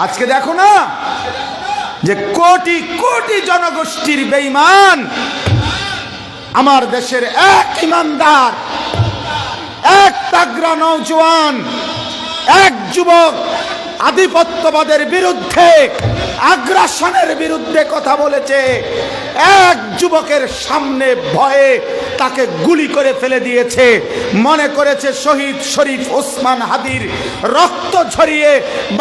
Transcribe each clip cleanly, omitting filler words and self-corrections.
আজকে দেখো না যে কোটি কোটি জনগোষ্ঠীর বেঈমান আমার দেশের এক ইমানদার, এক তাগড়া নওজোয়ান, এক যুবক আধিপত্যবাদের বিরুদ্ধে, আগ্রাসনের বিরুদ্ধে কথা বলেছে। এক যুবকের সামনে ভয়ে তাকে গুলি করে ফেলে দিয়েছে। মনে করেছে শহীদ শরীফ ওসমান হাদির রক্ত ঝরিয়ে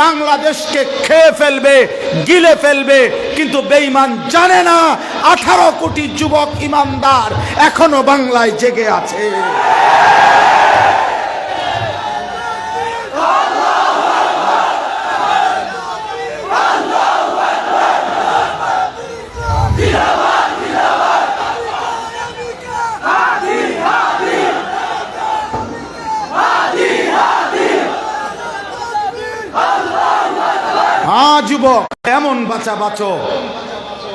বাংলাদেশকে খেয়ে ফেলবে, গিলে ফেলবে। কিন্তু বেঈমান জানে না 18 কোটি যুবক ইমানদার এখনো বাংলায় জেগে আছে। যুবক এমন বাঁচা বাঁচো,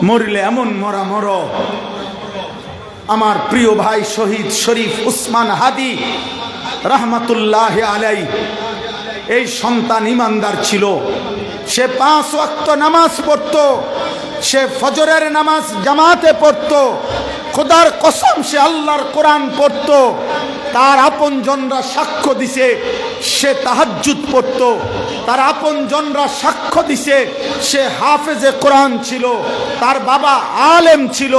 মরলে এমন মরা মরো। আমার প্রিয় ভাই শহীদ শরীফ উসমান হাদি রহমতুল্লাহ আলাই, এই সন্তান ইমানদার ছিল। সে 5 ওয়াক্ত নামাজ পড়তো, সে ফজরের নামাজ জামাতে পড়তো, খোদার কসম সে আল্লাহর কোরআন পড়তো। তার আপনজনরা সাক্ষ্য দিছে সে তাহাজ্জুদ পড়তো। তার আপনজনরা সাক্ষ্য দিছে সে হাফেজে কোরআন ছিল। তার বাবা আলেম ছিল,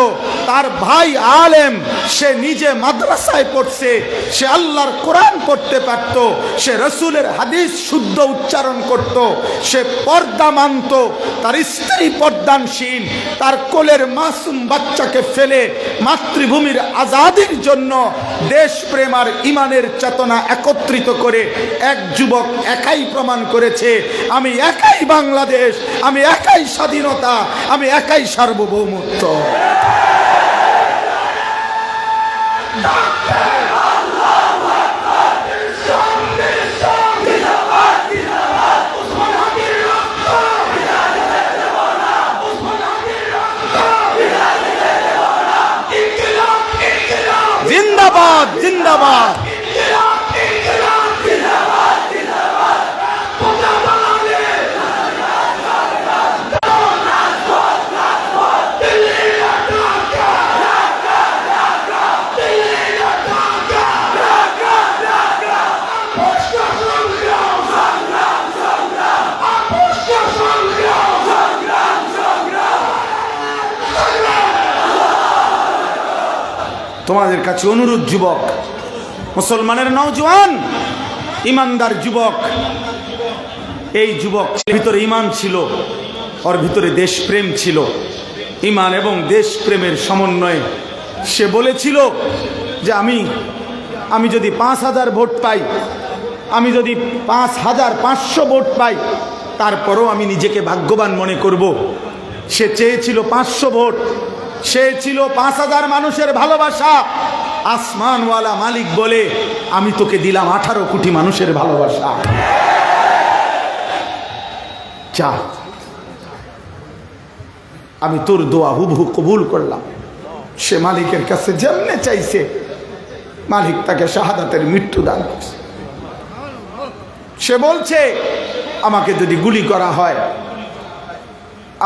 তার ভাই আলেম, সে নিজে মাদ্রাসায় পড়ছে, সে আল্লাহর কোরআন পড়তে পারত, সে রসুলের হাদিস শুদ্ধ উচ্চারণ করত, সে পর্দা মানত। তার স্ত্রী পর্দানশীল। তার কোলের মাসুম বাচ্চাকে ফেলে মাতৃভূমির আজাদির জন্য দেশপ্রেম আর ইমানের চেতনা একত্রিত করে এক যুবক একাই প্রমাণ করেছে, আমি একাই বাংলাদেশ, আমি একাই স্বাধীনতা, আমি একাই সার্বভৌমত্ব। জিন্দাবাদ জিন্দাবাদ। তোমাদের কাছে অনুরোধ, যুবক, মুসলমানের নওজোয়ান, ইমানদার যুবক, এই যুবক ভিতরে ইমান ছিল, ওর ভিতরে দেশপ্রেম ছিল। ইমান এবং দেশপ্রেমের সমন্বয়ে সে বলেছিল যে আমি যদি 5000 ভোট পাই, আমি যদি 5500 ভোট পাই, তারপরও আমি নিজেকে ভাগ্যবান মনে করব। সে চেয়েছিল 500 ভোট, সে ছিল 5000 মানুষের ভালোবাসা। আসমানওয়ালা মালিক বলে, আমি তোকে দিলাম 18 কোটি মানুষের ভালোবাসা। চা, আমি তোর দোয়া হুবহু কবুল করলাম। সে মালিকের কাছে যেমনে চাইছে, মালিক তাকে শাহাদাতের মৃত্যু দান করছে। সে বলছে, আমাকে যদি গুলি করা হয়,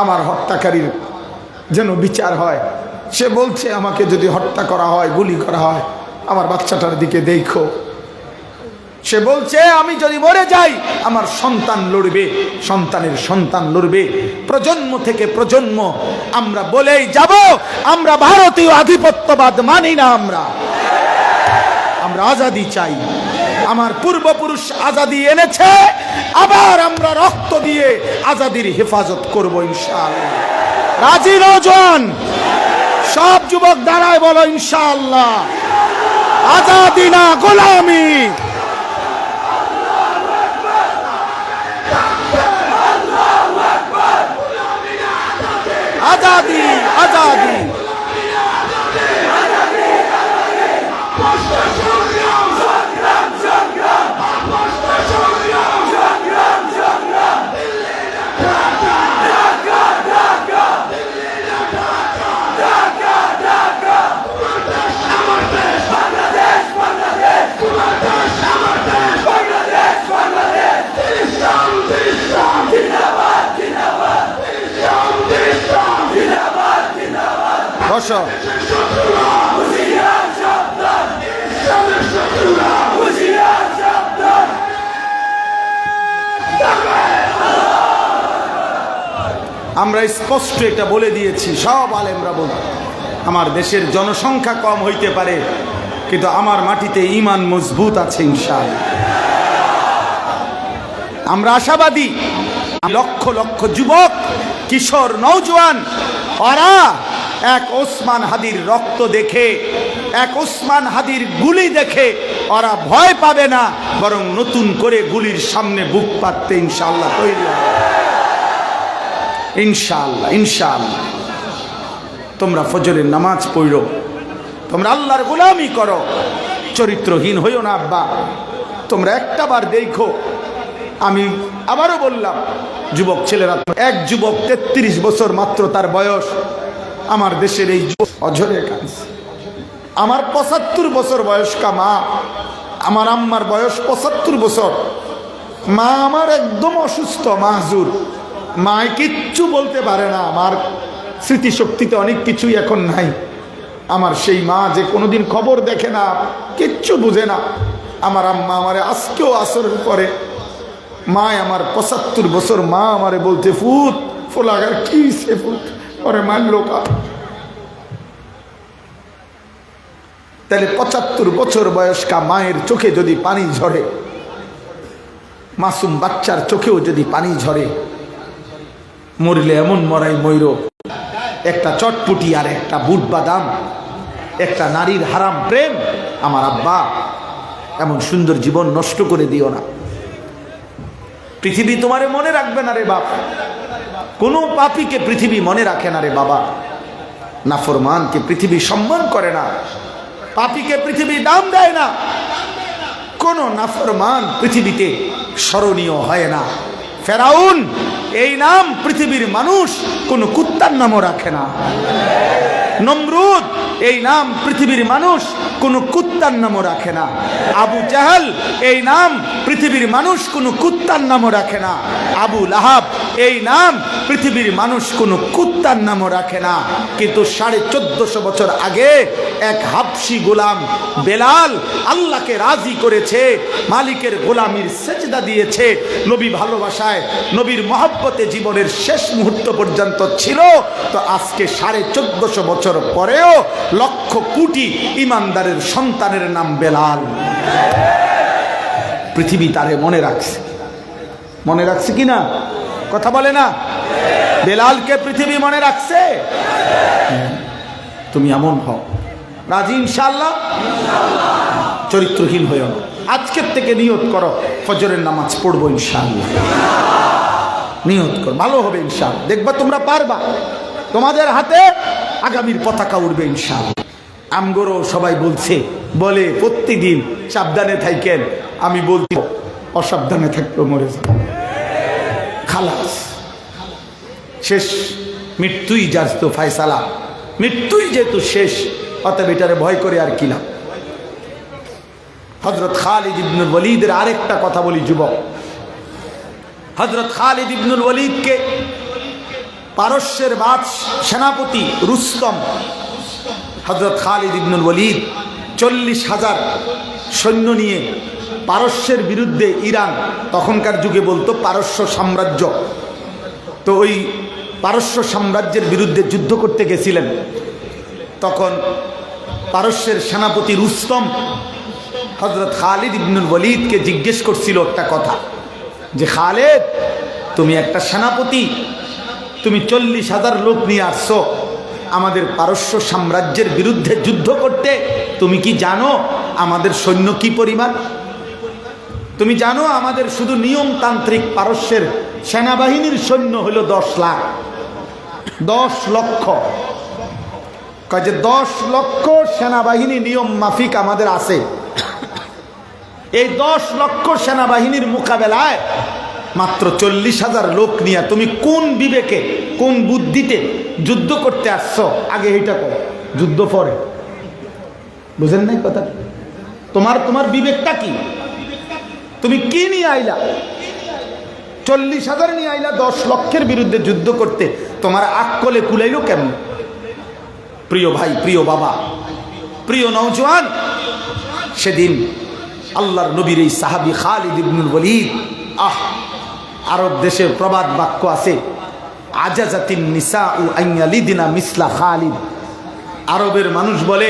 আমার হত্যাকারীর যেন বিচার হয়। সে বলছে, আমাকে যদি হত্যা করা হয়, গুলি করা হয়, আমার বাচ্চাটার দিকে দেখো। সে বলছে, আমি যদি মরে যাই, আমার সন্তান লড়বে, সন্তানের সন্তান লড়বে, প্রজন্ম থেকে প্রজন্ম আমরা বলেই যাব, আমরা ভারতীয় আধিপত্যবাদ মানি না। আমরা আজাদি চাই। আমার পূর্বপুরুষ আজাদি এনেছে, আবার আমরা রক্ত দিয়ে আজাদির হেফাজত করব ইনশাআল্লাহ। রাজি নওজোয়ান সব যুবক দাঁড়ায় বলো ইনশাআল্লাহ। আজাদি না গোলামি। আজাদি আজাদি। Zindabad! বসো। আমরা স্পষ্ট এটা বলে দিয়েছি, সব আলেমরা বলে, আমার দেশের জনসংখ্যা কম হইতে পারে, কিন্তু আমার মাটিতে ঈমান মজবুত আছে ইনশাআল্লাহ। আমরা আশাবাদী। লক্ষ লক্ষ যুবক, কিশোর, নওজোয়ান, ওরা এক ওসমান হাদির রক্ত দেখে, এক ওসমান হাদির গুলি দেখে ওরা ভয় পাবে না, বরং নতুন করে গুলির সামনে বুক পাততে ইনশাআল্লাহ তৈরি হবে। ইনশাআল্লাহ ইনশাআল্লাহ। তোমরা ফজরের নামাজ পড়ো, তোমরা আল্লাহর গোলামি করো, চরিত্রহীন হইও না আব্বা। তোমরা একটা বার দেখো, আমি আবারও বললাম, যুবক ছেলেরা, এক যুবক 33 বছর মাত্র তার বয়স, আমার দেশের এই অঝরে কাঁদছে। আমার 75 বছর বয়স্কা মা, আমার আম্মার বয়স 75 বছর, মা আমার একদম অসুস্থ, মাহজুর, মায় কিচ্ছু বলতে পারে না, আমার স্মৃতিশক্তিতে অনেক কিছুই এখন নাই। আমার সেই মা যে কোনোদিন খবর দেখে না, কিচ্ছু বুঝে না, আমার আম্মা আমারে আজকেও আসরের পরে, মা আমার 75 বছর মা আমারে বলতে, ফুট ফোলাগার কি সে ফুট ওরে মারলো কা। তাহলে 75 বছর বয়স্কা মায়ের চোখে যদি পানি ঝরে, মাসুম বাচ্চার চোখেও যদি পানি ঝরে, মরলে এমন মরাই ময়ূর, একটা চটপুটি আর একটা বুট বাদাম, একটা নারীর হারাম প্রেম। আমার আব্বা, এমন সুন্দর জীবন নষ্ট করে দিও না। পৃথিবী তোমারে মনে রাখবে না রে বাপ, কোনো পাপীকে পৃথিবী মনে রাখে না রে বাবা। নাফরমানকে পৃথিবী সম্মান করে না, পাপীকে পৃথিবী দাম দেয় না, কোন নাফরমান পৃথিবীতে স্মরণীয় হয় না। ফেরাউন এই নাম পৃথিবীর মানুষ কোনো কুত্তার নামও রাখে না। নমরুদ এই নাম পৃথিবীর মানুষ কোনো কুত্তার নামও রাখে না। আবু জাহাল এই নাম পৃথিবীর মানুষ কোনো কুত্তার নামও রাখে না। আবু লাহাব এই নাম পৃথিবীর মানুষ কোনো কুত্তার নামও রাখে না। কিন্তু 1450 বছর আগে এক হাবশি গোলাম বেলাল আল্লাহকে রাজি করেছে, মালিকের গোলামির সেজদা দিয়েছে, নবী ভালোবাসায়, নবীর মহব্বতে জীবনের শেষ মুহূর্ত পর্যন্ত ছিল। তো আজকে 1450 বছর পরেও লক্ষ কোটি ইমানদারের সন্তানের নাম বেলাল। পৃথিবী তারে মনে রাখছে, মনে রাখছে কিনা কথা বলে না? বেলালকে পৃথিবী মনে রাখছে। তুমি এমন হও, রাজি ইনশাআল্লাহ? চরিত্রহীন হইও না। আজকের থেকে নিয়ত করো, ফজরের নামাজ পড়বো ইনশাআল্লাহ। নিয়ত করো, ভালো হবে ইনশাআল্লাহ। দেখবা তোমরা পারবা, তোমাদের হাতে আগামীর পতাকা উঠবে ইনশাআল্লাহ। আমগরও সবাই বলছে, বলে প্রত্যেকদিন সাবধানে থাকেন। আমি বলছি অসাবধানে থাকলেও মরে যাবে, খালাস শেষ, মৃত্যুই যার তো ফায়সালা, মৃত্যুই যেহেতু শেষ, অতএব এটারে ভয় করে আর কি না। হযরত খালিদ ইবনুল ওয়ালিদের আরেকটা কথা বলি যুবক। হযরত খালিদ ইবনুল ওয়ালিদকে পারস্যের সেনাপতি রুস্তম, হযরত খালিদ ইবনুল ওয়ালিদ 40,000 সৈন্য নিয়ে পারস্যের বিরুদ্ধে, ইরান তখনকার যুগে বলতো পারস্য সাম্রাজ্য, তো ওই পারস্য সাম্রাজ্যের বিরুদ্ধে যুদ্ধ করতে গেছিলেন। তখন পারস্যের সেনাপতি রুস্তম হযরত খালিদ ইবনুল ওয়ালিদকে জিজ্ঞেস করছিল একটা কথা, যে খালেদ, তুমি একটা সেনাপতি, তুমি 40,000 লোক নিয়ে আসছো আমাদের পারস্য সাম্রাজ্যের বিরুদ্ধে যুদ্ধ করতে, তুমি কি জানো আমাদের সৈন্য কি পরিমাণ? তুমি জানো আমাদের শুধু নিয়মতান্ত্রিক পারস্যের সেনাবাহিনীর সৈন্য হলো 10 লাখ, 10 লক্ষ। কয় যে 10 লক্ষ সেনাবাহিনী নিয়ম মাফিক আমাদের আছে। এই 10 লক্ষ সেনাবাহিনীর মোকাবেলায় মাত্র 40,000 লোক নিয়ে তুমি কোন বিবেকে, কোন বুদ্ধিতে যুদ্ধ করতে আসছো? আগে এইটা করো, যুদ্ধ পরে। বুঝেন নাই কথা? তোমার বিবেকটা কি? তুমি কি নিয়ে আইলা? 40,000 নিয়ে আইলা 10 লক্ষের বিরুদ্ধে যুদ্ধ করতে, তোমার আকলে কুলাইলো কেমন? প্রিয় ভাই, প্রিয় বাবা, প্রিয় নওজোয়ান, সেদিন আল্লাহর নবীর এই সাহাবী খালিদ ইবনুল ওয়ালিদ, আরব দেশের প্রবাদ বাক্য আছে, আজাজাতিন নিসাউ আইয়ালিদিনা মিসলা খালিদ। আরবের মানুষ বলে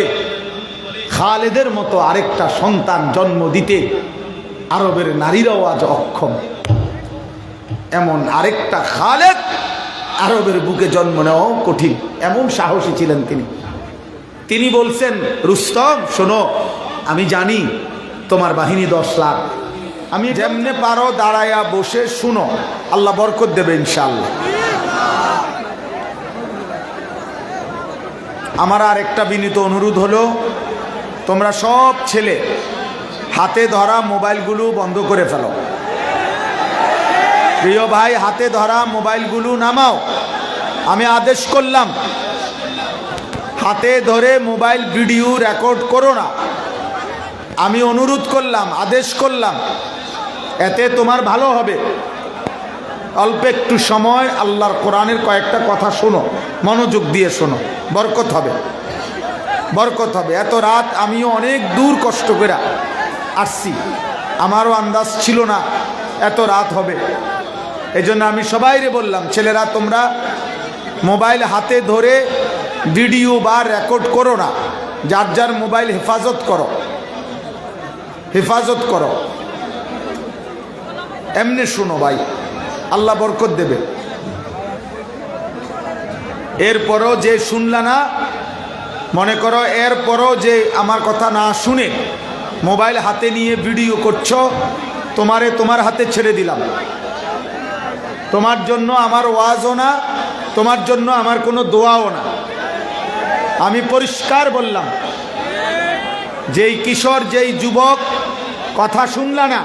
খালেদের মতো আরেকটা সন্তান জন্ম দিতে আরবের নারীরাও আজ অক্ষম। এমন আরেকটা খালেদ আরবের বুকে জন্ম নেওয়াও কঠিন, এমন সাহসী ছিলেন তিনি। তিনি বলছেন, রুস্তম শোনো, আমি জানি তোমার বাহিনী 10 লাখ, আমি যেমনে পারো দাঁড়ায়া বসে শুনো, আল্লাহ বরকত দেবে ইনশাআল্লাহ। আমার আর একটা বিনীত অনুরোধ হলো, তোমরা সব ছেলে হাতে ধরা মোবাইলগুলো বন্ধ করে ফেলো। প্রিয় ভাই, হাতে ধরা মোবাইলগুলো নামাও। আমি আদেশ করলাম, হাতে ধরে মোবাইল ভিডিও রেকর্ড করো না। আমি অনুরোধ করলাম, আদেশ করলাম, এতে তোমার ভালো হবে। অল্প একটু সময় আল্লাহর কোরআনের কয়েকটা কথা শোনো, মনোযোগ দিয়ে শোনো, বরকত হবে, বরকত হবে। এত রাত আমিও অনেক দূর কষ্ট করে আসছি, আমারও আন্দাজ ছিল না এত রাত হবে। এই জন্য আমি সবাইরে বললাম, ছেলেরা তোমরা মোবাইল হাতে ধরে ভিডিও বা রেকর্ড করো না, যার যার মোবাইল হেফাজত করো, হেফাজত করো, এমনি শুনো ভাই, আল্লাহ বরকত দেবে। এরপরও যে শুনলা না, মনে করো এরপরও যে আমার কথা না শুনে মোবাইল হাতে নিয়ে ভিডিও করছো, তোমারে তোমার হাতে ছেড়ে দিলাম। তোমার জন্য আমার ওয়াজও না, তোমার জন্য আমার কোনো দোয়াও না। আমি পরিষ্কার বললাম, যেই কিশোর, যেই যুবক কথা শুনলা না,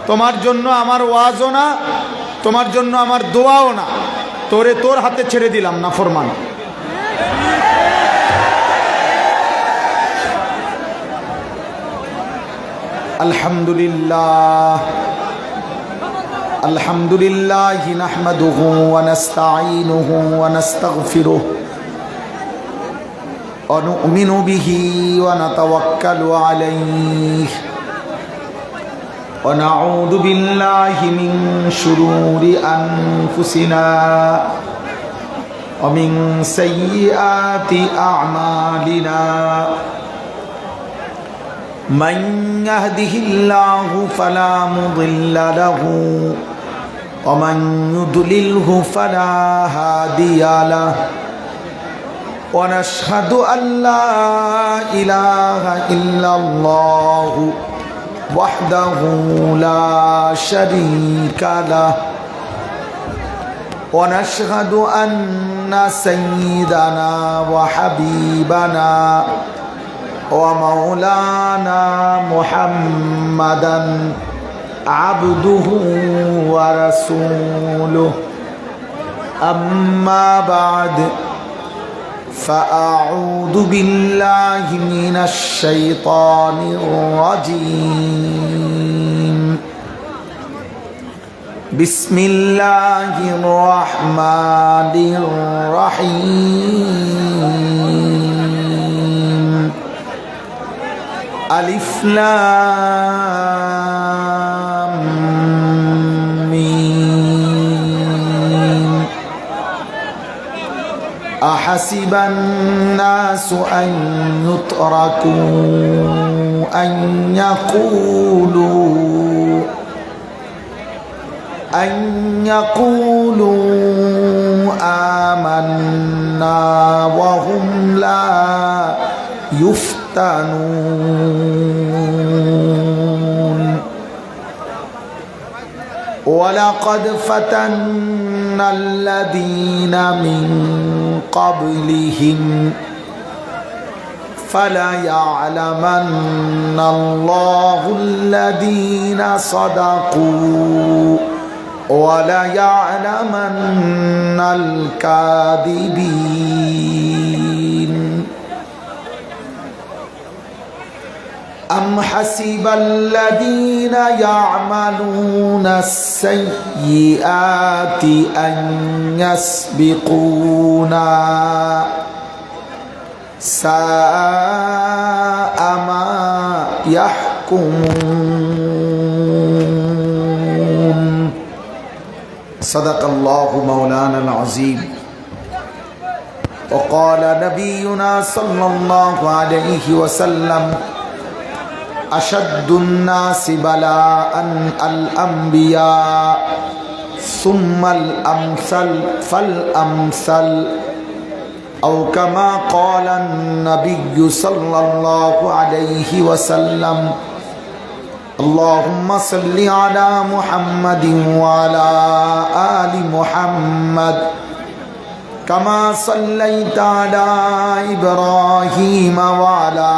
তোমার জন্য আমার ওয়াজও না, তোমার জন্য আমার দোয়াও না, তোরে তোর হাতে ছেড়ে দিলাম না ফরমান। আলহামদুলিল্লাহ, আলহামদুলিল্লাহ নাহমাদুহু ওয়া নাস্তাঈনুহু ওয়া নাস্তাগফিরুহু ওয়া নু'মিনু বিহি ওয়া নাতাওয়াক্কালু আলাইহি ওয়া নাউযু বিল্লাহি মিন শুরুরি আনফুসিনা ওয়া মিন সাইয়্যাতি আ'মালিনা। من يهده الله فلا مضل له ومن يضلله فلا هادي له ونشهد أن لا إله إلا الله وحده لا شريك له ونشهد أن سيدنا وحبيبنا ومولانا محمدا عبده ورسوله أما بعد فأعوذ بالله من الشيطان الرجيم بسم الله الرحمن الرحيم ألف لام ميم أحسب الناس أن يتركوا أن يقولوا آمنا وهم لا يفتنون ولقد فتنا الذين من قبلهم فليعلمن الله الذين صدقوا وليعلمن الكاذبين أم حسب الذين يعملون السيئات أن يسبقونا ساء ما يحكمون صدق الله مولانا العظيم وقال نبينا صلى الله عليه وسلم أشد الناس بلاء الأنبياء ثم الأمثل فالأمثل أو كما قال النبي صلى الله عليه وسلم اللهم صل على محمد وعلى آل محمد كما صليت على إبراهيم وعلى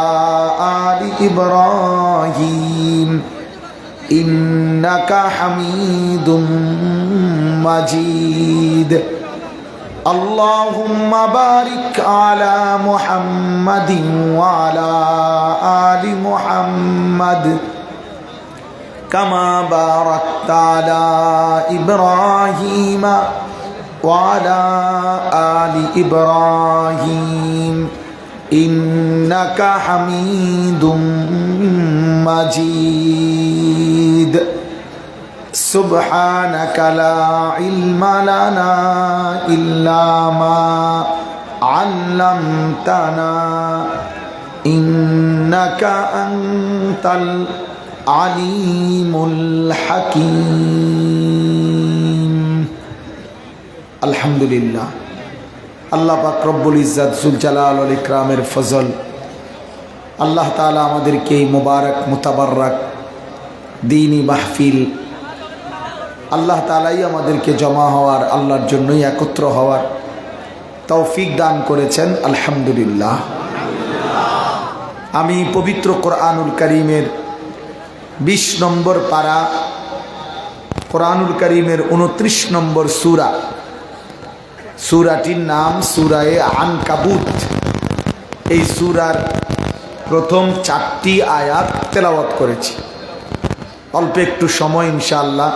آل إبراهيم إنك حميد مجيد اللهم بارك على محمد وعلى آل محمد كما باركت على إبراهيم وعلى آل إبراهيم إنك حميد مجيد سبحانك لا علم لنا إلا ما علمتنا إنك أنت العليم الحكيم الحمد لله আল্লাহ পাক রব্বুল ইজ্জত জুল জালাল ওয়াল ইকরামের ফজল আল্লাহ তাআলা আমাদেরকে এই মুবারক মুতাবাররক দ্বীনি মাহফিল আল্লাহ তাআলাই আমাদেরকে জমা হওয়ার আল্লাহর জন্যই একত্র হওয়ার তৌফিক দান করেছেন আলহামদুলিল্লাহ। আমি পবিত্র কোরআনুল কারীমের 20 নম্বর পারা কোরআনুল কারীমের 29 নম্বর সূরা সূরাটির নাম সূরায়ে আনকাবুত। এই সূরার প্রথম 4টি আয়াত তেলাওয়াত করেছি অল্প একটু সময় ইনশাআল্লাহ।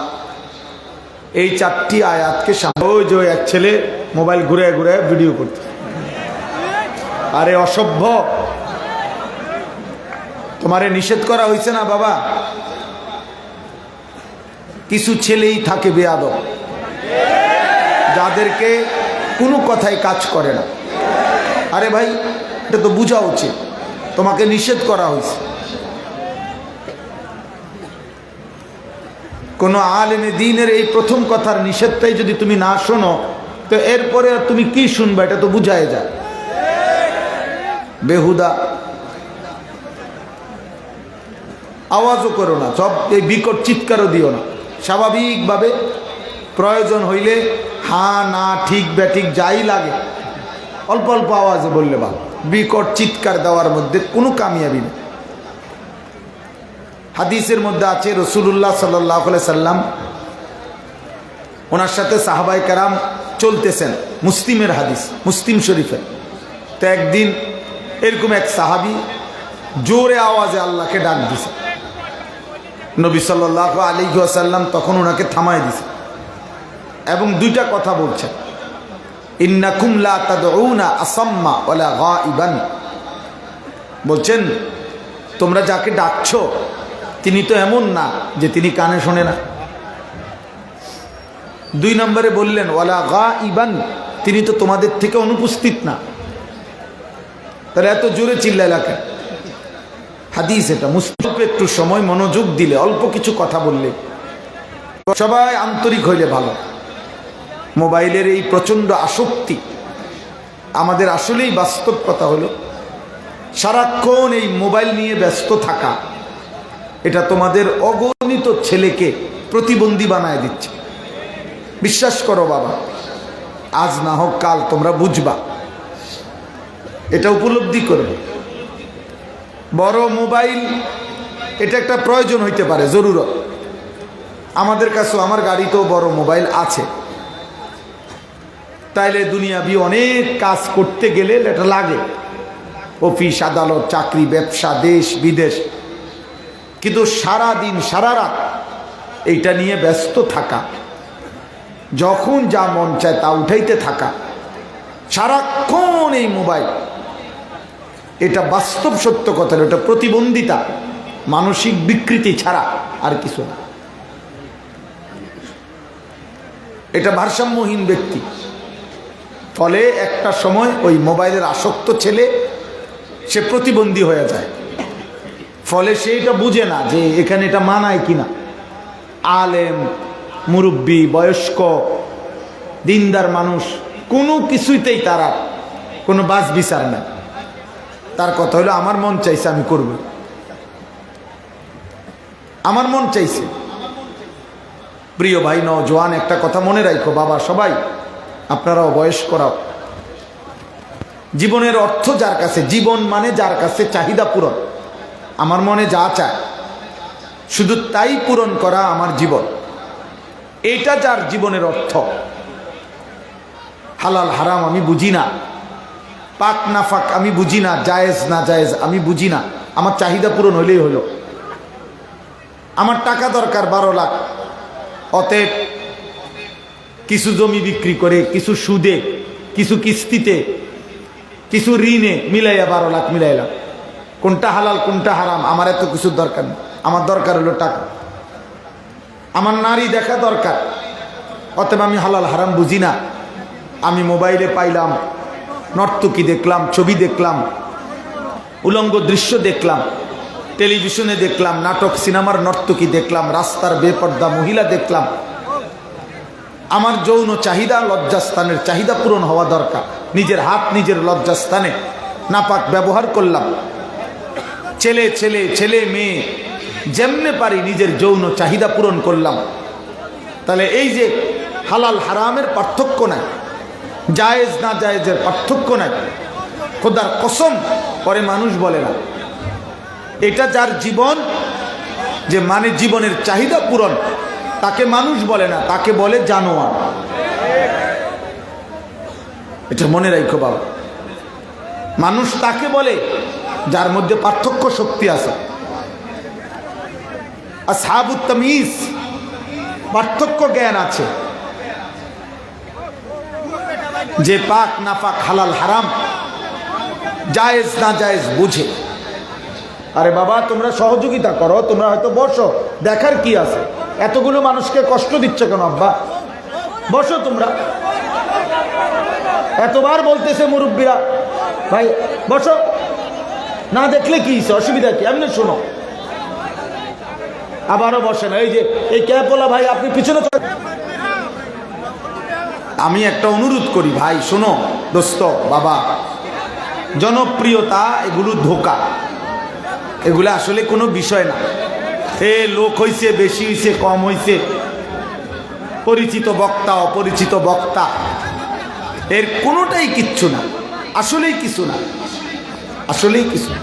এই 4টি আয়াতকে ওই যে এক ছেলে মোবাইল ঘুরে ঘুরে ভিডিও করতে, আরে অসভ্য, তোমারে নিষেধ করা হয়েছে না বাবা? কিছু ছেলেই থাকে বেয়াদব, যাদেরকে কোনো কথাই কাজ করে না। আরে ভাই, এটা তো বোঝা উচিত, তোমাকে নিষেধ করা হয়েছে। কোনো আলেমে দ্বীনের এই প্রথম কথার নিষেধটাই যদি তুমি না শোনো, তো এরপরে তুমি কি শুনবে? এটা তো বুঝায় যায় বেহুদা। আওয়াজও করো না, সব এই বিকট চিৎকারও দিও না। স্বাভাবিকভাবে প্রয়োজন হইলে হ্যাঁ না ঠিক ব্যাঠিক যাই লাগে অল্প অল্প আওয়াজে বললে ভালো। বিকট চিৎকার দেওয়ার মধ্যে কোনো কামিয়াবি নেই। হাদিসের মধ্যে আছে রাসূলুল্লাহ সাল্লাল্লাহু আলাইহি সাল্লাম ওনার সাথে সাহাবায়ে কেরাম চলতেছেন, মুসলিমের হাদিস, মুসলিম শরীফের। তো একদিন এরকম এক সাহাবী জোরে আওয়াজে আল্লাহকে ডাক দিছে। নবী সাল্লাল্লাহু আলাইহি ওয়াসাল্লাম তখন ওনাকে থামায় দিছে এবং দুইটা কথা বলছেন, ইন্নাকুম লা তাদউনা আসাম্মা ওয়ালা গায়িবান। বলছেন তোমরা যাকে ডাকছো তিনি তো এমন না যে তিনি কানে শোনে না। 2 নম্বরে বললেন ওয়ালা গায়িবান, তিনি তো তোমাদের থেকে অনুপস্থিত না। তাহলে এত জোরে চিল্লাইলা কেন? হাদিস এটা। মুসলিম একটু সময় মনোযোগ দিলে, অল্প কিছু কথা বললে, সবাই আন্তরিক হইলে ভালো। মোবাইলের এই প্রচণ্ড আসক্তি, আমাদের আসলেই বাস্তব কথা হলো সারাক্ষণ এই মোবাইল নিয়ে ব্যস্ত থাকা, এটা তোমাদের অগণিত ছেলেকে প্রতিবন্ধী বানায় দিচ্ছে। বিশ্বাস করো বাবা, আজ না হোক কাল তোমরা বুঝবা, এটা উপলব্ধি করবে। বড় মোবাইল এটা একটা প্রয়োজন হইতে পারে, জরুরত। আমাদের কাছেও, আমার গাড়িতেও বড় মোবাইল আছে। তাইলে দুনিয়াবি অনেক কাজ করতে গেলে এটা লাগে, অফিস আদালত, চাকরি, ব্যবসা, দেশ বিদেশ। কিন্তু সারা দিন সারা রাত এইটা নিয়ে ব্যস্ত থাকা, যখন যা মন চায় তা উঠাইতে থাকা, সারাক্ষণ এই মোবাইল, এটা বাস্তব সত্য কথা, এটা প্রতিবন্ধিতা, মানসিক বিকৃতি ছাড়া আর কিছু না। এটা ভারসাম্যহীন ব্যক্তি। ফলে একটা সময় ওই মোবাইলের আসক্ত ছেলে সে প্রতিবন্ধী হয়ে যায়। ফলে সে এটা বুঝে না যে এখানে এটা মানায় কিনা। আলেম, মুরব্বী, বয়স্ক, দিনদার মানুষ কোনো কিছুতেই তারা কোনো বাছ বিচার নেই। তার কথা হলো আমার মন চাইছে আমি করব, আমার মন চাইছে। প্রিয় ভাই নওজোয়ান, একটা কথা মনে রাখো বাবা, সবাই আপনারাও বয়স্করাও, জীবনের অর্থ যার কাছে, জীবন মানে যার কাছে চাহিদা পূরণ, আমার মনে যা চায় শুধু তাই পূরণ করা আমার জীবন, এটা যার জীবনের অর্থ। হালাল হারাম আমি বুঝি না, পাক না ফাক আমি বুঝি না, জায়েজ না জায়েজ আমি বুঝি না, আমার চাহিদা পূরণ হইলেই হলো। আমার টাকা দরকার 12 লাখ, অতএব কিছু জমি বিক্রি করে, কিছু সুদে, কিছু কিস্তিতে, কিছু ঋণে মিলাইয়া 12 লাখ মিলাইলাম। কোনটা হালাল কোনটা হারাম আমার এত কিছুর দরকার নেই, আমার দরকার হলো টাকা। আমার নারী দেখা দরকার, অতএব আমি হালাল হারাম বুঝি না। আমি মোবাইলে পাইলাম, নর্তকী দেখলাম, ছবি দেখলাম, উলঙ্গ দৃশ্য দেখলাম, টেলিভিশনে দেখলাম, নাটক সিনেমার নর্তকী দেখলাম, রাস্তার বেপর্দা মহিলা দেখলাম। আমার যৌন চাহিদা, লজ্জাস্থানের চাহিদা পূরণ হওয়া দরকার। নিজের হাত নিজের লজ্জাস্থানে নাপাক ব্যবহার করলাম। ছেলে ছেলে ছেলে মেয়ে যেমনে পারি নিজের যৌন চাহিদা পূরণ করলাম। তাহলে এই যে হালাল হারামের পার্থক্য নাই, জায়েজ না জায়েজের পার্থক্য নাই, খোদার কসম পরে মানুষ বলে না। এটা যার জীবন, যে মানে জীবনের চাহিদা পূরণ, তাকে মানুষ বলে না, তাকে বলে জানোয়ার। এটা মনে রাখো বাবা, মানুষ তাকে বলে যার মধ্যে পার্থক্য শক্তি আছে। আসহাবুত তামিজ, পার্থক্য জ্ঞান আছে, যে পাক না পাক, হালাল হারাম, জায়েজ না জায়েজ বুঝে। আরে বাবা তোমরা সহযোগিতা করো, তোমরা হয়তো বসো, দেখার কি আছে, এতগুলো মানুষকে কষ্ট দিচ্ছ কেন আব্বা? বসো তোমরা। এতবার বলতেছে মুরব্বীরা, ভাই বসো, না দেখলে কি অসুবিধা কি, এমনি শোনো। আবারও বসে না, এই যে এই ক্যাপওয়ালা ভাই আপনি পিছনে। আমি একটা অনুরোধ করি ভাই, শোনো দোস্ত বাবা, জনপ্রিয়তা এগুলো ধোঁকা, এগুলো আসলে কোনো বিষয় না। এ লোক হইছে, বেশি হইছে, কম হইছে, পরিচিত বক্তা অপরিচিত বক্তা, এর কোনোটাই কিচ্ছু না, আসলেই কিছু না, আসলেই কিছু না।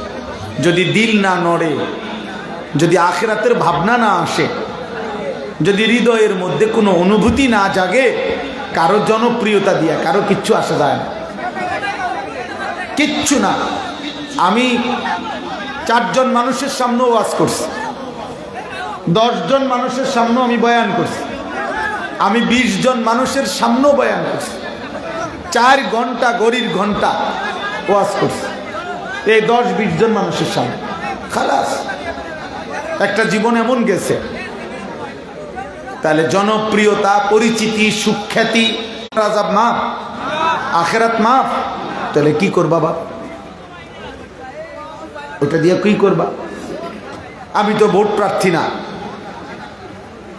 যদি দিল না নড়ে, যদি আখিরাতের ভাবনা না আসে, যদি হৃদয়ের মধ্যে কোনো অনুভূতি না জাগে, কারো জনপ্রিয়তা দিয়া কারো কিচ্ছু আসা যায় না, কিচ্ছু না। আমি 4 জন মানুষের সামনেও ওয়াজ করছি, 10 জন মানুষের সামনেও আমি বয়ান করছি, আমি 20 জন মানুষের সামনেও বয়ান করছি, 4 ঘন্টা ঘড়ির ঘন্টা ওয়াজ করছি, এই 10-20 জন মানুষের সামনে। খালাস, একটা জীবন এমন গেছে। তাহলে জনপ্রিয়তা, পরিচিতি, সুখ্যাতি, আযাব মাফ, আখিরাত মাফ, তাহলে কি করবা বাপ? ওটা দিয়ে কি করবা? আমি তো ভোট প্রার্থী না,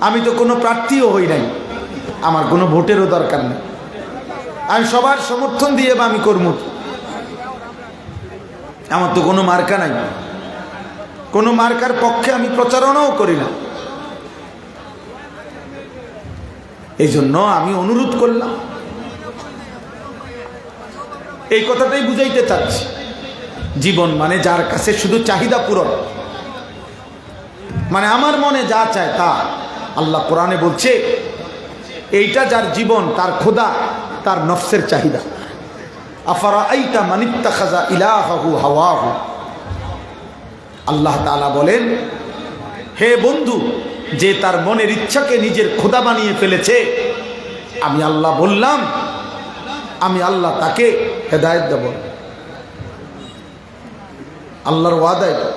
আমি তো কোনো প্রার্থীও হই নাই, আমার কোনো ভোটেরও দরকার নেই, আমি সবার সমর্থন দিয়ে বা আমি করব, আমার তো কোনো মার্কা নাই, কোনো মার্কার পক্ষে আমি প্রচারণাও করি না। এই জন্য আমি অনুরোধ করলাম, এই কথাটাই বুঝাইতে চাচ্ছি। জীবন মানে যার কাছে শুধু চাহিদা পূরণ, মানে আমার মনে যা চায় তা। আল্লাহ কোরআনে বলছে এইটা যার জীবন, তার খোদা, তার নফসের চাহিদা। আফারাআইতা মান ইত্তাখাযা ইলাহাহু হাওয়াহু, আল্লাহ তাআলা বলেন, হে বন্ধু, যে তার মনের ইচ্ছাকে নিজের খোদা বানিয়ে ফেলেছে, আমি আল্লাহ বললাম, আমি আল্লাহ তাকে হেদায়েত দেব। আল্লাহর ওয়াদা এটা।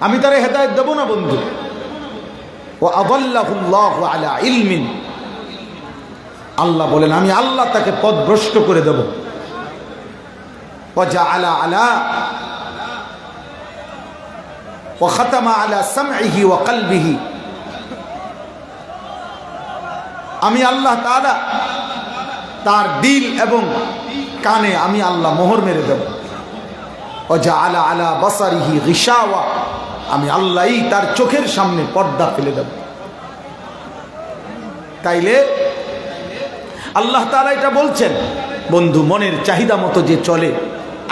আমি তারে হেদায়েত দেব না বন্ধু। ও আদাল্লাহুল্লাহু আলা ইলমিন, আল্লাহ বলেন আমি আল্লাহ তাকে পথভ্রষ্ট করে দেব। ওয়া জাআলা আলা ওয়া খাতামা আলা সামইহি ওয়া কলবিহি, আমি আল্লাহ তাআলা তার দিল এবং কানে আমি আল্লাহ মোহর মেরে দেব। ওয়া জাআলা আলা বাসারিহি গিশাওয়া, আমি আল্লাহই তার চোখের সামনে পর্দা ফেলে দেব। তাইলে আল্লাহ তাআলা এটা বলছেন বন্ধু, মনের চাহিদা মতো যে চলে,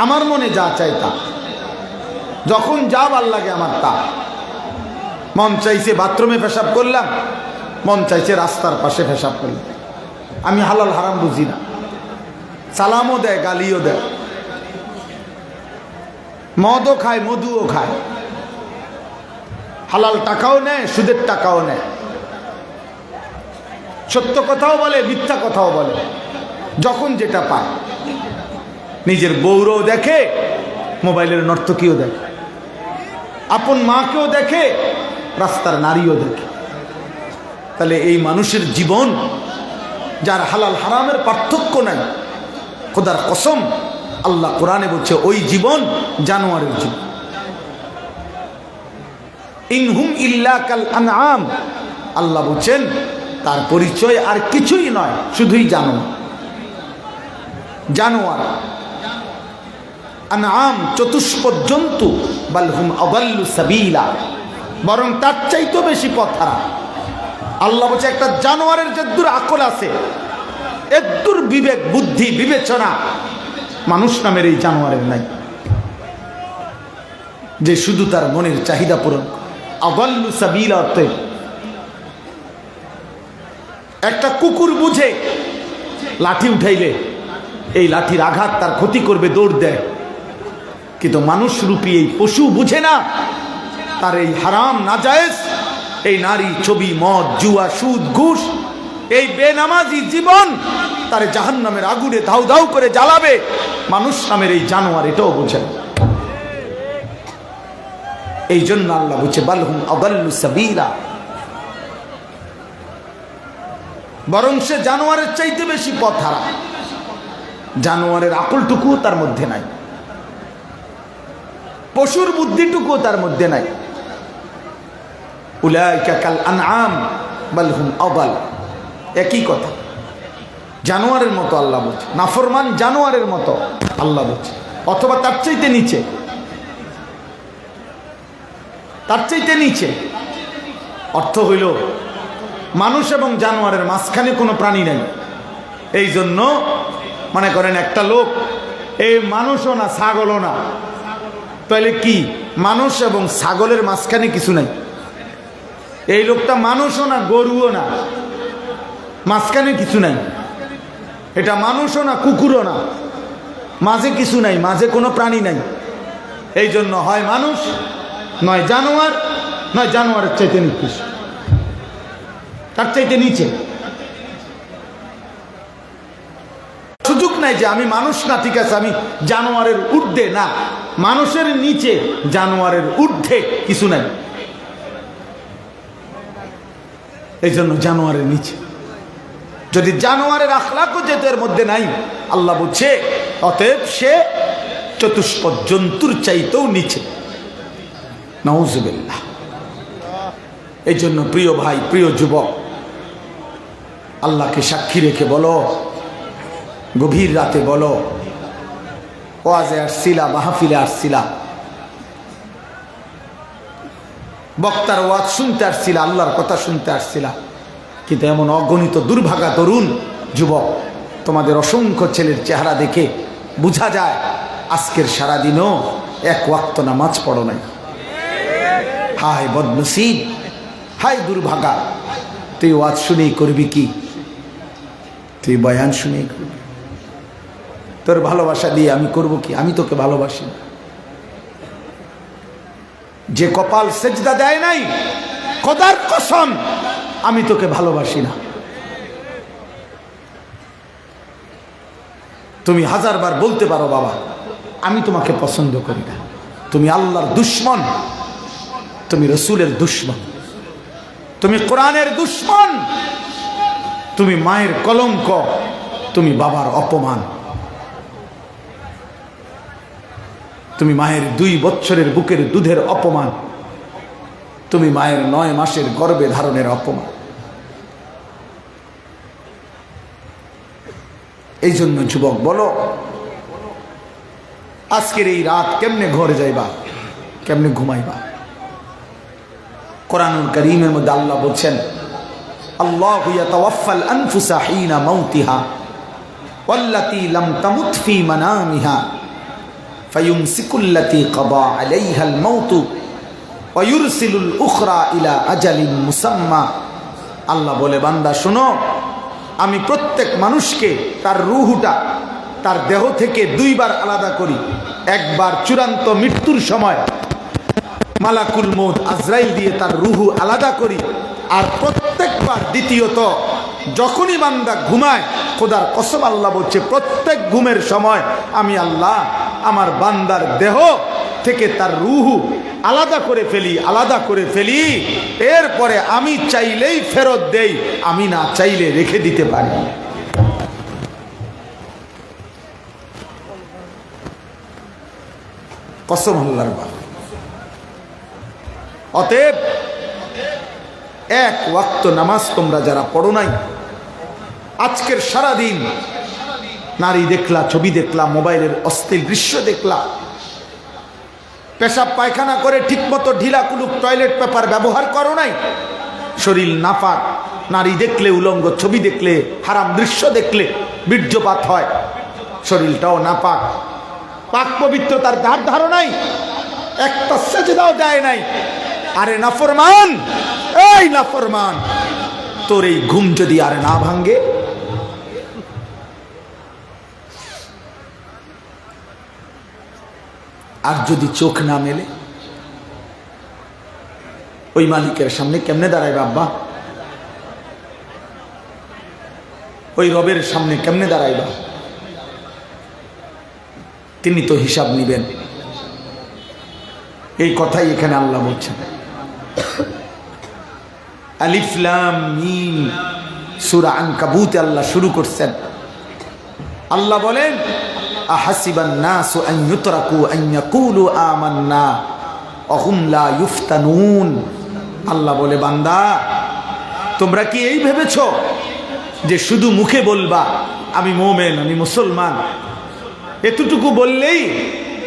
আমার মনে যা চাই তা, যখন যা ভাল লাগে আমার তা। মন চাইছে বাথরুমে পেশাব করলাম, মন চাইছে রাস্তার পাশে পেশাব করলাম। আমি হালাল হারাম বুঝি না। সালামও দেয়, গালিও দেয়, মদও খায়, মধুও খায়, হালাল টাকাও নেয়, সুদের টাকাও নেয়, সত্য কথাও বলে, মিথ্যা কথাও বলে, যখন যেটা পায়। নিজের বউরও দেখে, মোবাইলের নর্তকীও দেখে, আপন মাকেও দেখে, রাস্তার নারীও দেখে। তাহলে এই মানুষের জীবন, যার হালাল হারামের পার্থক্য নাই, খোদার কসম আল্লাহ কোরআনে বলছে ওই জীবন জানোয়ারের জীবন। ইনহুম ইল্লা কাল আনআম, আল্লাহ বলছেন তার পরিচয় আর কিছুই নয়, শুধুই জানোয়ার। জানোয়ার, আনআম চতুষ্পদ জন্তু, বাল হুম আদাল্লু সাবিলা, বরং তার চাইতেও বেশি পথ হারা। আল্লাহ বলছে একটা জানোয়ারের যদ্দুর আকল আছে, এদ্দুর বিবেক বুদ্ধি বিবেচনা মানুষ নামের এই জানোয়ারের নাই, যে শুধু তার মনের চাহিদা পূরণ। আদাল্লু সাবিলা অর্থে একটা কুকুর বুঝে লাঠি উঠাইলে এই লাঠির আঘাত তার ক্ষতি করবে, দৌড় দেয়। কিন্তু মানুষ রূপী এই পশু বুঝে না তার এই হারাম নাজায়েজ, এই নারী, ছবি, মদ, জুয়া, সুদ, ঘুষ, এই বেনামাজি জীবন তার জাহান্নামের আগুনে ধাউ ধাউ করে জ্বালাবে। মানুষ নামের এই জানোয়ার এটাও বোঝে না। এই জন্য আল্লাহ বলছে বালহুম আদাল্লু সাবিলা, বরং সে জানোয়ারের চাইতে বেশি পথ হারা। জানোয়ারের আকলটুকুও তার মধ্যে নাই, পশুর বুদ্ধিটুকুও তার মধ্যে নাই। উলাইকা কাল আনআম বাল হুম আদাল, একই কথা, জানোয়ারের মতো আল্লাহ বলছে, নাফরমান জানোয়ারের মতো আল্লাহ বলছে, অথবা তার চাইতে নিচে, তার চাইতে নিচে। অর্থ হইল মানুষ এবং জানোয়ারের মাঝখানে কোনো প্রাণী নেই। এই জন্য মনে করেন একটা লোক এই মানুষও না ছাগলও না, তাহলে কি মানুষ এবং ছাগলের মাঝখানে কিছু নাই? এই লোকটা মানুষও না গরুও না, মাঝখানে কিছু নাই। এটা মানুষও না কুকুরও না, মাঝে কিছু নাই, মাঝে কোনো প্রাণী নাই। এই জন্য হয় মানুষ, নয় জানোয়ার, নয় জানোয়ারের চাইতে নিকৃষ্ট, তার চাইতে নিচে। সুযোগ নাই যে আমি মানুষ না, ঠিক আছে আমি জানোয়ারের ঊর্ধ্বে, না, মানুষের নিচে জানোয়ারের ঊর্ধ্বে কিছু নাই। এই জন্য জানোয়ারের নিচে। যদি জানোয়ারের আখলাকও যেহেতু এর মধ্যে নাই, আল্লাহ বলছে অতএব সে চতুষ্পদ জন্তুর চাইতেও নিচে। নাউজুবিল্লাহ। এই জন্য প্রিয় ভাই, প্রিয় যুবক, আল্লাহকে সাক্ষী রেখে বলো, গভীর রাতে বলো, ওয়াজে আসছিলা, মাহফিলে আসছিলা, বক্তার ওয়াজ শুনতে আসছিলা, আল্লাহর কথা শুনতে আসছিলা, কিন্তু এমন অগণিত দুর্ভাগা তরুণ যুবক, তোমাদের অসংখ্য ছেলের চেহারা দেখে বোঝা যায় আজকের সারাদিনও এক ওয়াক্ত নামাজ পড়ো নাই। হায় বদনসিব, হায় দুর্ভাগা। তুই ওয়াজ শুনেই করবি কি? তুই বয়ান শুনেই করবি। তোর ভালোবাসা দিয়ে আমি করব কি? আমি তোকে ভালোবাসি। যে কপাল সেজদা দেয় নাই, খোদার কসম আমি তোকে ভালোবাসি না। তুমি হাজারবার বলতে পারো বাবা আমি তোমাকে পছন্দ করি না, তুমি আল্লাহর দুশ্মন, তুমি রসুলের দুশ্মন, তুমি কোরআনের দুশ্মন, তুমি মায়ের কলঙ্ক, তুমি বাবার অপমান, তুমি মায়ের 2 বছরের বুকের দুধের অপমান, তুমি মায়ের 9 মাসের গর্ভে ধারণের অপমান। এই জন্য যুবক বলো, আজকের এই রাত কেমনে ঘরে যাইবা, কেমনে ঘুমাইবা? কোরআনুল কারীমের মধ্যে আল্লাহ বলছেন, আল্লাহু ইয়াতাওয়াফাল আনফুসা হিনা মাউতিহা ওয়াল্লাতী লাম তামুত ফী মানামিহা ফায়ুমসিকুল্লাতী ক্বাদা আলাইহাল মাউতু ওয়া ইউরসিলুল উখরা ইলা আজালিন মুসাম্মা। আল্লাহ বলে, বান্দা শোনো, আমি প্রত্যেক মানুষকে তার রূহটা তার দেহ থেকে 2 বার আলাদা করি। একবার চূড়ান্ত মৃত্যুর সময় মালাকুল মউত আজরাইল দিয়ে তার রূহ আলাদা করি, আর প্রত্যেকবার দ্বিতীয়ত যখনই বান্দা ঘুমায়, খোদার কসম আল্লাহ বলছে, প্রত্যেক ঘুমের সময় আমি আল্লাহ আমার বান্দার দেহ থেকে তার রূহ আলাদা করে ফেলি, আলাদা করে ফেলি। এরপরে আমি চাইলেই ফেরত দেই, আমি না চাইলে রেখে দিতে পারি। কসম আল্লাহর বাবা। অতএব 1 ওয়াক্ত নামাজ তোমরা যারা পড়ো নাই, আজকের সারাদিন নারী দেখলা, ছবি দেখলা, মোবাইলের অশ্লীল দৃশ্য দেখলা, পেশাব পায়খানা করে ঠিকমতো ঢিলা কুলুক টয়লেট পেপার ব্যবহার করো নাই, শরীর নাপাক, নারী দেখলে, উলঙ্গ ছবি দেখলে, হারাম দৃশ্য দেখলে বীর্যপাত হয়, শরীরটাও নাপাক, পাক পবিত্রতার ধার ধারো নাই, একটা সেজদাও দেয় নাই। আরে নাফরমান, এই নাফরমান, তোর এই ঘুম যদি আরে না ভাঙ্গে, আর যদি চোখ না মেলে, ওই মালিকের সামনে কেমনে দাঁড়াইবে আব্বা? ওই রবের সামনে কেমনে দাঁড়াইবা? তিনি তো হিসাব নিবেন। এই কথাই এখানে আল্লাহ বলছেন। আলিফ লাম মিম, সূরা আনকাবুতে আল্লাহ শুরু করছেন। আল্লাহ বলেন, আহাসিবান নাসু আন ইউতরাকু আন ইয়াকুলু আমান্না ওয়া হুম লা ইফতানুন। আল্লাহ বলে, বান্দা তোমরা কি এই ভেবেছো যে শুধু মুখে বলবা আমি মুমিন, আমি মুসলমান, এতটুকু বললেই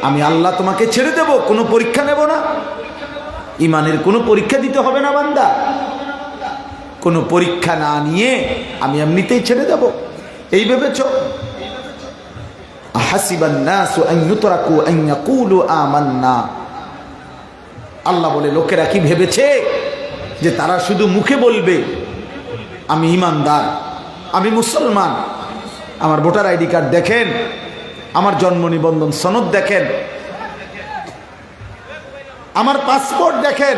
আমি আল্লাহ তোমাকে ছেড়ে দেব, কোনো পরীক্ষা নেব না? ইমানের কোনো পরীক্ষা দিতে হবে না বান্দা, কোনো পরীক্ষা না নিয়ে আমি এমনিতেই ছেড়ে দেব, এই ভেবেছো? আহাসিবান নাসু আন ইউতরাকু আন ইয়াকুলু আমান্না। আল্লাহ বলে, লোকেরা কি ভেবেছে যে তারা শুধু মুখে বলবে আমি ইমানদার, আমি মুসলমান? আমার ভোটার আইডি কার্ড দেখেন, আমার জন্ম নিবন্ধন সনদ দেখেন, আমার পাসপোর্ট দেখেন,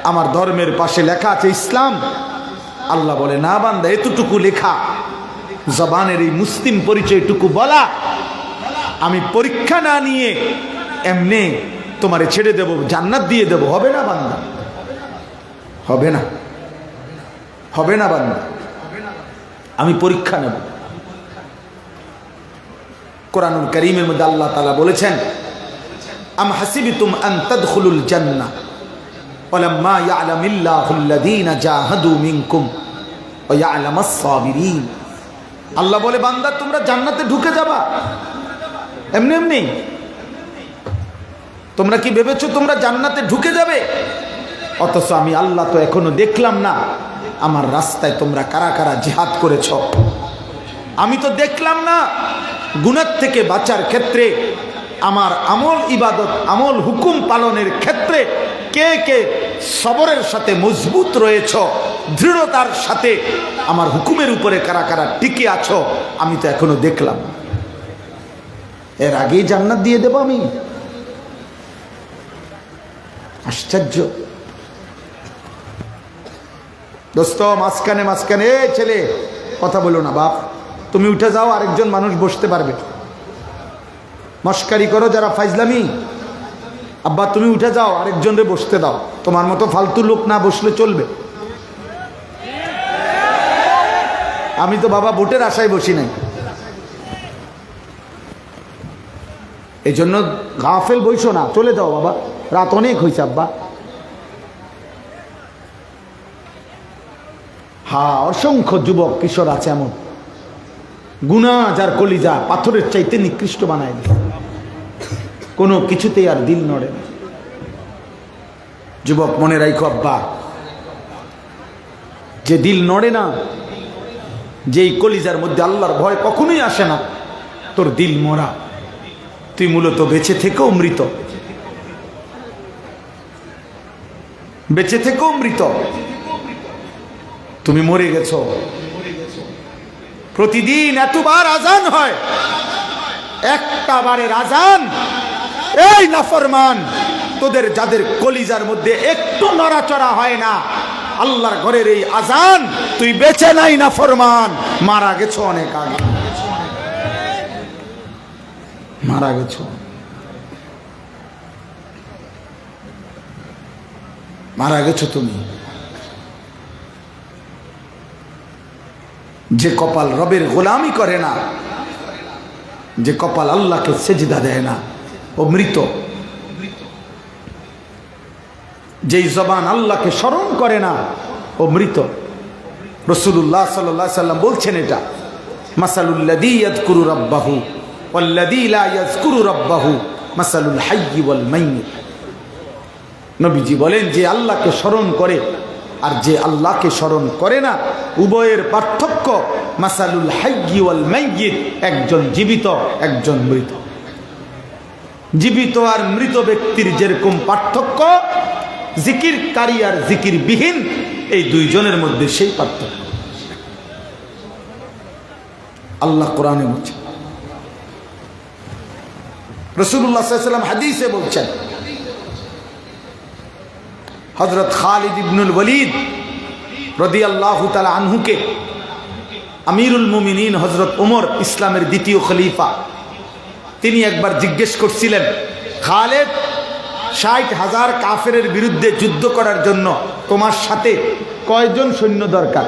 আমার ধর্মের পাশে লেখা আছে ইসলাম। আল্লাহ বলে, না বান্দা, এতটুকু লেখা, জবানের এই মুসলিম পরিচয়টুকু বলা, আমি পরীক্ষা না নিয়ে এমনি তোমারে ছেড়ে দেব, জান্নাত দিয়ে দেব, হবে না বান্দা, হবে না, হবে না বান্দা, আমি পরীক্ষা নেব। কোরআনুল কারীমের মধ্যে আল্লাহ তাআলা বলেছেন, আম হাসিবতুম আন তাদখুলুল জান্নাহ ওয়ালাম্মা ইয়ালামিল্লাহুল্লাযীনা জাহাদু মিনকুম ওয়া ইয়ালামাস সাবিরিন। আল্লাহ বলে, বান্দা তোমরা জান্নাতে ঢুকে যাবা এমনি এমনি? তোমরা কি ভেবেছো তোমরা জান্নাতে ঢুকে যাবে? অথচ আমি আল্লাহ তো এখনো দেখলাম না আমার রাস্তায় তোমরা কারা কারা জিহাদ করেছ। আমি তো দেখলাম না গুনাহ থেকে বাঁচার ক্ষেত্রে, আমার আমল ইবাদত, আমল হুকুম পালনের ক্ষেত্রে কে কে সবরের সাথে মজবুত রয়েছ, দৃঢ়তার সাথে আমার হুকুমের উপরে কারা কারা টিকে আছো, আমি তো এখনো দেখলাম। এর আগেই জান্নাত দিয়ে দেব আমি? আশ্চর্য। দোস্ত, মাঝখানে মাঝখানে ছেলে কথা বলো না বাপ, তুমি উঠে যাও, আরেকজন মানুষ বসতে পারবে। মস্কারি করো যারা ফাইজলামি, আব্বা তুমি উঠে যাও, আরেকজনরে বসতে দাও, তোমার মতো ফালতু লোক না বসলে চলবে। আমি তো বাবা ভোটের আশায় বসি নাই, এই জন্য গাফেল বইসো না, চলে যাও বাবা, রাত অনেক হয়েছে আব্বা। হ্যাঁ, অসংখ্য যুবক কিশোর আছে এমন, গুনাহ যার কলিজা পাথরের চাইতে নিকৃষ্ট বানায় দিচ্ছে, কোনো কিছুতেই আর দিল নড়ে না। যুবক মনে রাখো আব্বা, যে দিল নড়ে না, যেই কলিজার মধ্যে আল্লাহর ভয় কখনোই আসে না, তোর দিল মরা, তুই মূলত বেঁচে থেকেও মৃত, বেঁচে থেকেও মৃত, তুমি মরে গেছো। প্রতিদিন এতবার আজান হয়, একটা বারের আজান, এই নাফরমান তোদের যাদের কলিজার মধ্যে একটু নড়াচড়া হয় না, আল্লাহর ঘরের এই আজান, তুই বেঁচে নাই নাফরমান, মারা গেছো অনেক আগে, মারা গেছো, মারা গেছো তুমি। যে কপাল রবের গোলামি করে না, যে কপাল আল্লাহকে সেজদা দেয় না, ও মৃত। যেই জবান আল্লাহকে স্মরণ করে না, ও মৃত। রাসূলুল্লাহ সাল্লাল্লাহু আলাইহি সাল্লাম বলছেন এটা, মাসালুল্লাযী ইয়াযকুরু রাব্বাহু ওয়াল্লাযী লা ইয়াযকুরু রাব্বাহু মাসালুল হাইয়্যি ওয়াল মাইয়্যিত। নবীজি বলেন, যে আল্লাহকে স্মরণ করে আর যে আল্লাহকে স্মরণ করে না, উভয়ের পার্থক্য মাসালুল হাইয়্যি ওয়াল মাইয়্যিত, একজন জীবিত একজন মৃত। জীবিত আর মৃত ব্যক্তির যেরকম পার্থক্য, জিকিরকারী আর জিকিরবিহীন, এই দুইজনের মধ্যে সেই পার্থক্য। আল্লাহ কোরআনে বলছেন, রাসূলুল্লাহ সাল্লাল্লাহু আলাইহি ওয়াসাল্লাম হাদিসে বলছেন, হযরত খালিদ ইবনুল ওয়ালিদ রাদিয়াল্লাহু তাআলা আনহুকে আমিরুল মুমিনিন হযরত ওমর, ইসলামের দ্বিতীয় খলিফা, তিনি একবার জিজ্ঞেস করছিলেন, খালেদ, ৬০,০০০ কাফেরের বিরুদ্ধে যুদ্ধ করার জন্য তোমার সাথে কয়জন সৈন্য দরকার?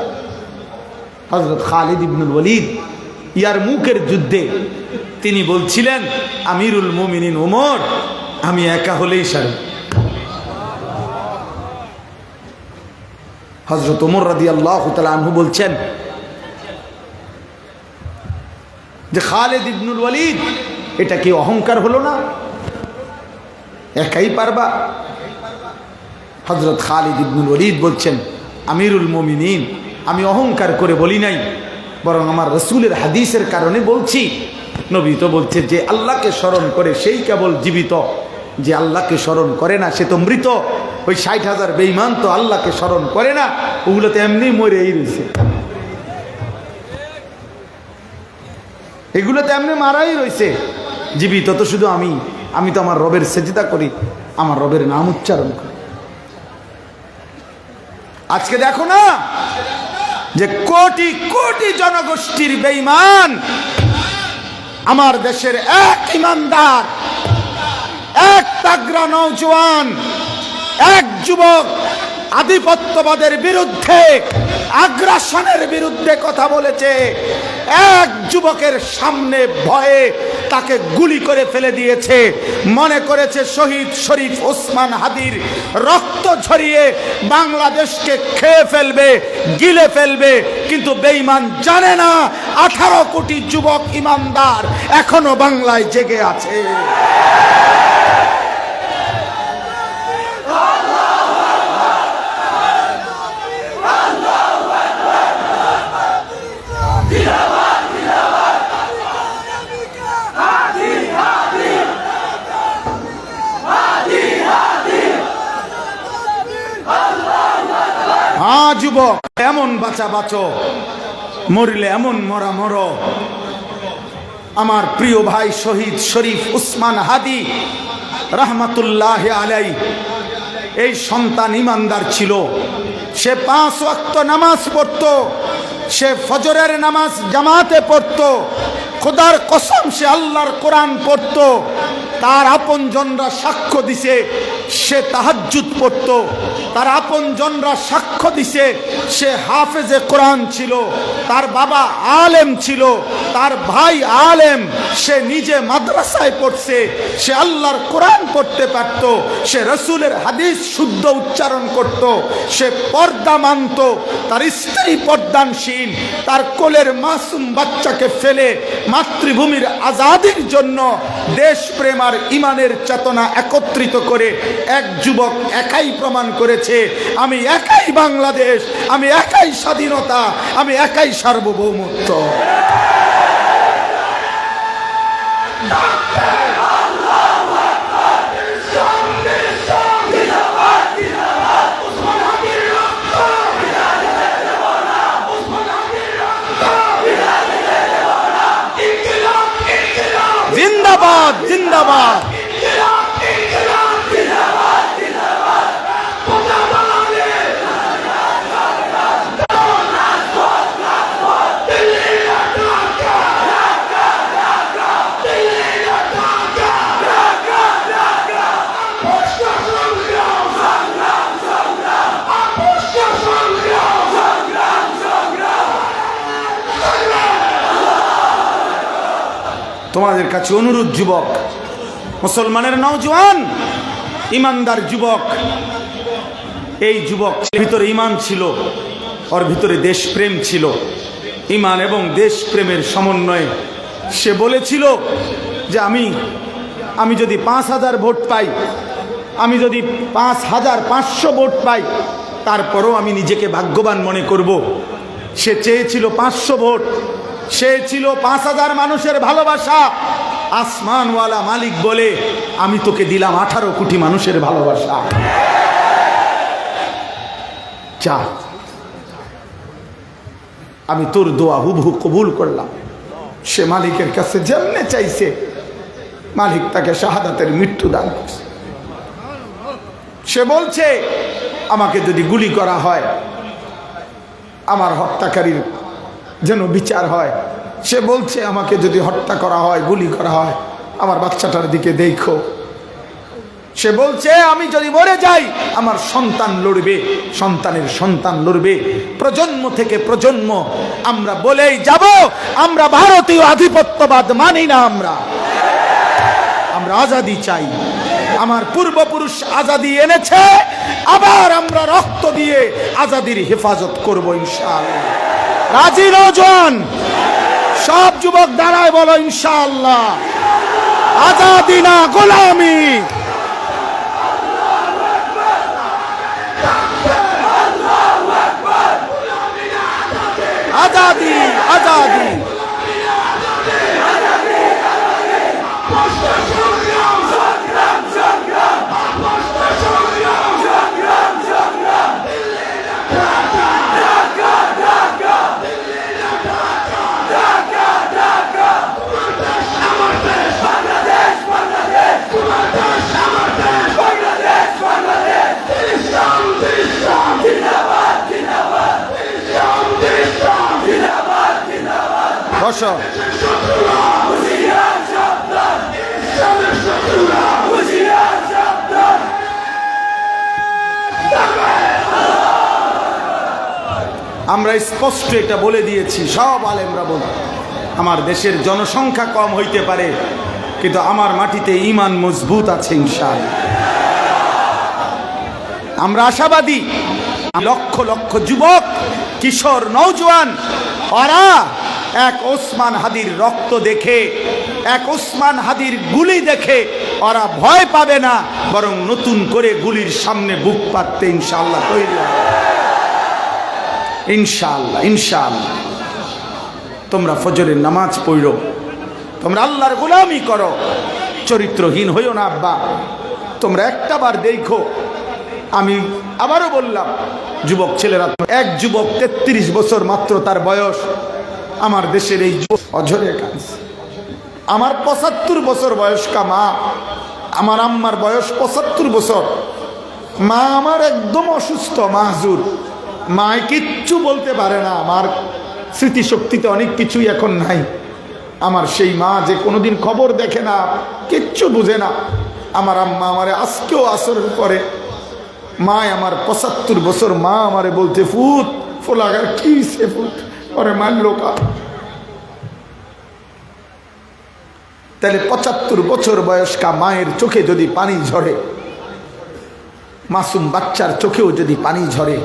হযরত খালিদ ইবনুল ওয়ালিদ ইয়ারমুকের যুদ্ধে তিনি বলছিলেন, আমিরুল মুমিনিন ওমর, আমি একা হলেই সারি। হযরত ওমর রাদিয়াল্লাহু তাআলা আনহু বলছেন যে, খালিদ ইবনুল ওয়ালিদ, এটা কি অহংকার হলো না? একাই পারবা? হযরত খালিদ ইবনুল ওয়ালিদ বলছেন, আমিরুল মুমিনিন, আমি অহংকার করে বলি নাই, বরং আমার রাসূলের হাদিসের কারণে বলছি। নবী তো বলছে, যে আল্লাহকে স্মরণ করে সেই কেবল জীবিত, যে আল্লাহকে স্মরণ করে না সে তো মৃত। ওই ৬০,০০০ বেঈমান তো আল্লাহকে স্মরণ করে না, ওগুলো তো এমনি মরেই রয়েছে, এগুলো তো এমনি মারাই রয়েছে। জীবিত তো শুধু আমি তো আমার রবের সেজদা করি, আমার রবের নাম উচ্চারণ করি। আজকে দেখো না যে কোটি কোটি জনগোষ্ঠীর বেঈমান, আমার দেশের এক ইমানদার, এক তাগড়া নওজোয়ান, এক যুবক আধিপত্যবাদের বিরুদ্ধে, আগ্রাসনের বিরুদ্ধে কথা বলেছে। এক যুবকের সামনে ভয়ে তাকে গুলি করে ফেলে দিয়েছে, মনে করেছে শহীদ শরীফ ওসমান হাদির রক্ত ঝরিয়ে বাংলাদেশকে খেয়ে ফেলবে, গিলে ফেলবে। কিন্তু বেঈমান জানে না 18 কোটি যুবক ইমানদার এখনো বাংলায় জেগে আছে। হ্যাঁ যুবক, এমন বাঁচা বাঁচো, মরিলে এমন মরা মরো। আমার প্রিয় ভাই শহীদ শরীফ উসমান হাদি রহমাতুল্লাহ আলাই, এই সন্তান ইমানদার ছিল। সে 5 ওয়াক্ত নামাজ পড়তো, সে ফজরের নামাজ জামাতে পড়তো, খোদার কসম সে আল্লাহর কোরআন পড়তো। তার আপনজনরা সাক্ষ্য দিছে সে তাহাজ্জুদ পড়তো, তার আপনজনরা সাক্ষ্য দিছে সে হাফেজে কোরআন ছিল, তার বাবা আলেম ছিল, তার ভাই আলেম, সে নিজে মাদ্রাসায় পড়ছে, সে আল্লাহর কোরআন পড়তে পারত, সে রসুলের হাদিস শুদ্ধ উচ্চারণ করত, সে পর্দা মানত, তার স্ত্রী পর্দানশীল, তার কোলের মাসুম বাচ্চাকে ফেলে মাতৃভূমির আজাদির জন্য দেশপ্রেম আর ইমানের চেতনা একত্রিত করে এক যুবক একাই প্রমাণ করেছে, আমি একাই বাংলাদেশ, আমি একাই স্বাধীনতা, আমি একাই সার্বভৌমত্ব। জিন্দাবাদ জিন্দাবাদ। তোমাদের কাছে অনুরোধ যুবক, মুসলমানের নওজোয়ান ইমানদার যুবক, এই যুবক ভিতরে ইমান ছিল, ওর ভিতরে দেশপ্রেম ছিল, ইমান এবং দেশপ্রেমের সমন্বয়ে সে বলেছিল যে আমি যদি 5,000 ভোট পাই, আমি যদি 5,500 ভোট পাই, তারপরও আমি নিজেকে ভাগ্যবান মনে করব। সে চেয়েছিল 500 ভোট, সে ছিল 5,000 মানুষের ভালোবাসা। আসমানওয়ালা মালিক বলে, আমি তোকে দিলাম 18 কোটি মানুষের ভালোবাসা, চা, আমি তোর দোয়া হুবহু কবুল করলাম। সে মালিকের কাছে যেমনে চাইছে, মালিক তাকে শাহাদাতের মৃত্যু দান করছে। সে বলছে, আমাকে যদি গুলি করা হয়, আমার হত্যাকারীর যেন বিচার হয়। সে বলছে, আমাকে যদি হত্যা করা হয়, গুলি করা হয়, আমার বাচ্চাটার দিকে দেখো। সে বলছে, আমি যদি মরে যাই, আমার সন্তান লড়বে, সন্তানের সন্তান লড়বে, প্রজন্ম থেকে প্রজন্ম আমরা বলেই যাব, আমরা ভারতীয় আধিপত্যবাদ মানি না, আমরা আজাদি চাই। আমার পূর্বপুরুষ আজাদি এনেছে, আবার আমরা রক্ত দিয়ে আজাদির হেফাজত করব ইনশাআল্লাহ। রাজি নওজোয়ান সব যুবক দাঁড়ায় বলো ইনশাআল্লাহ। আজাদি না গোলামি। আজাদি আজাদি। বসো। আমরা স্পষ্ট এটা বলে দিয়েছি, সব আলেমরা বলে, আমার দেশের জনসংখ্যা কম হইতে পারে, কিন্তু আমার মাটিতে ঈমান মজবুত আছে ইনশাআল্লাহ। আমরা আশাবাদী। লক্ষ লক্ষ যুবক, কিশোর, নওজোয়ান, ওরা এক ওসমান হাদির রক্ত দেখে, এক ওসমান হাদির গুলি দেখে ওরা ভয় পাবে না, বরং নতুন করে গুলির সামনে বুক পাততে ইনশাআল্লাহ তৈরি হবে। ইনশাআল্লাহ ইনশাআল্লাহ। তোমরা ফজরের নামাজ পড়ো, তোমরা আল্লাহর গোলামি করো, চরিত্রহীন হইও না আব্বা। তোমরা একটা বার দেখো, আমি আবারও বললাম, যুবক ছেলেরা, এক যুবক 33 বছর মাত্র তার বয়স, আমার দেশের এই অঝরে কাঁদছে। আমার 75 বছর বয়স্কা মা, আমার আম্মার বয়স 75 বছর, মা আমার একদম অসুস্থ, মাহজুর, মায় কিচ্ছু বলতে পারে না, আমার স্মৃতিশক্তিতে অনেক কিছুই এখন নাই। আমার সেই মা যে কোনোদিন খবর দেখে না, কিচ্ছু বুঝে না, আমার আম্মা আমারে আজকেও আসরের পরে মা আমার ৭৫ বছর মা আমারে বলতে, ফুট ফোলাগার কি সে ফুট ওরে মানলো কা। তাহলে ৭৫ বছর বয়স্কা মায়ের চোখে যদি পানি ঝরে, মাসুম বাচ্চার চোখেও যদি পানি ঝরে,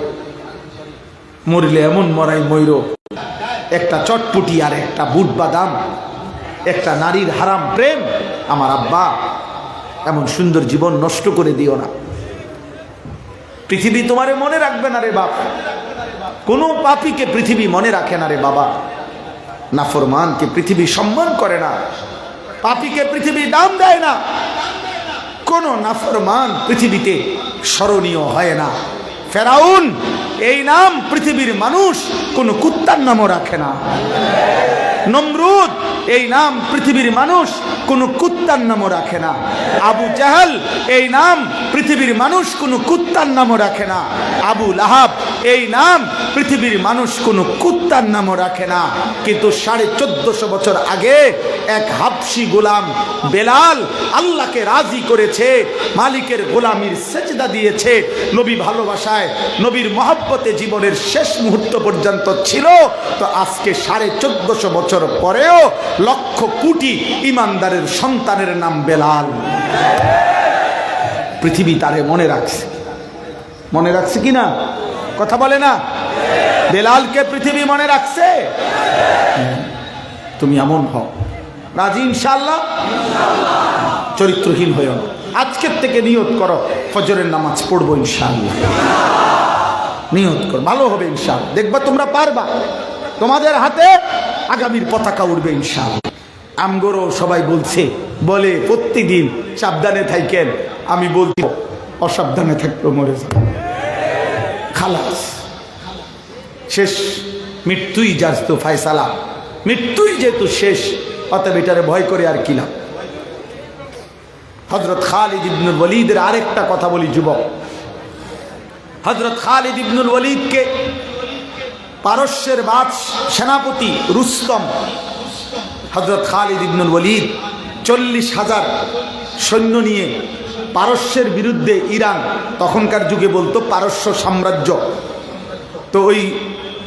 মরলে এমন মরাই ময়ূর, একটা চটপুটি আর একটা বুট বাদাম, একটা নারীর হারাম প্রেম। আমার আব্বা, এমন সুন্দর জীবন নষ্ট করে দিও না। পৃথিবী তোমারে মনে রাখবে না রে বাপ, কোনো পাপীকে পৃথিবী মনে রাখে না রে বাবা। নাফরমানকে পৃথিবী সম্মান করে না, পাপীকে পৃথিবী দাম দেয় না, কোন নাফরমান পৃথিবীতে স্মরণীয় হয় না। ফেরাউন এই নাম পৃথিবীর মানুষ কোন কুত্তার নামও রাখে না। নমরুদ এই নাম পৃথিবীর মানুষ কোন কুত্তার নামও রাখে না। আবু জাহাল এই নাম পৃথিবীর মানুষ কোন কুত্তার নামও রাখে না। আবু লাহাব এই নাম পৃথিবীর মানুষ কোন কুত্তার নামও রাখে না। কিন্তু 1450 বছর আগে এক হাবশি গোলাম বেলাল আল্লাহকে রাজি করেছে, মালিকের গোলামির সেজদা দিয়েছে, নবী ভালোবাসায়, নবীর মহব্বতে জীবনের শেষ মুহূর্ত পর্যন্ত ছিল। তো আজকে 1450 বছর পরেও লক্ষ কোটি ইমানদারের সন্তানের নাম বেলাল। পৃথিবী তারে মনে রাখছে, মনে রাখছে কিনা কথা বলে না? বেলালকে পৃথিবী মনে রাখছে। তুমি এমন হও রাজি ইনশাআল্লাহ, চরিত্রহীন হয়েও না। আজকের থেকে নিয়ত করো ফজরের নামাজ পড়বো ইনশাআল্লাহ, নিয়ত করো, ভালো হবে ইনশাআল্লাহ। দেখবা তোমরা পারবা, তোমাদের হাতে আগামীর পতাকা উঠবে ইনশাআল্লাহ। আমগরও সবাই বলছে, বলে প্রত্যেকদিন সাবধানে থাকেন, আমি বলছি অসাবধানে থাকলেও মরে যাবে, খালাস শেষ, মৃত্যুই যার তো ফায়সালা, মৃত্যুই যেহেতু শেষ, অতএব এটারে ভয় করে আর কি লাভ। হযরত খালিদ ইবনুল ওয়ালিদের আরেকটা কথা বলি যুবক। হযরত খালিদ ইবনুল ওয়ালিদকে পারস্যের সেনাপতি রুস্তম, হযরত খালিদ ইবনুল ওয়ালিদ 40,000 সৈন্য নিয়ে পারস্যের বিরুদ্ধে, ইরান তখনকার যুগে বলতো পারস্য সাম্রাজ্য, তো ওই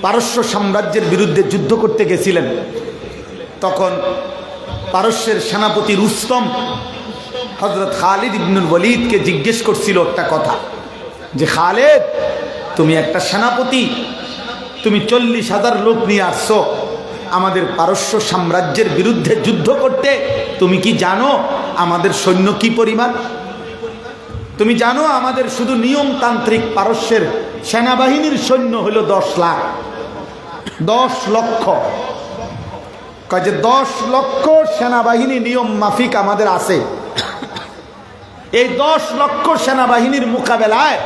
পারস্য সাম্রাজ্যের বিরুদ্ধে যুদ্ধ করতে গেছিলেন। তখন পারস্যের সেনাপতি রুস্তম হযরত খালিদ ইবনুল ওয়ালিদকে জিজ্ঞেস করছিল একটা কথা, যে খালেদ, তুমি একটা সেনাপতি, তুমি 40,000 লোক নিয়ে আসছো আমাদের পারস্য সাম্রাজ্যের বিরুদ্ধে যুদ্ধ করতে, তুমি কি জানো আমাদের সৈন্য কি পরিমাণ? তুমি জানো আমাদের শুধু নিয়মতান্ত্রিক পারস্যের সেনাবাহিনীর সৈন্য হলো 10 লাখ, 10 লক্ষ। কয় যে 10 লক্ষ সেনাবাহিনী নিয়ম মাফিক আমাদের আছে। এই 10 লক্ষ সেনাবাহিনীর মোকাবেলায়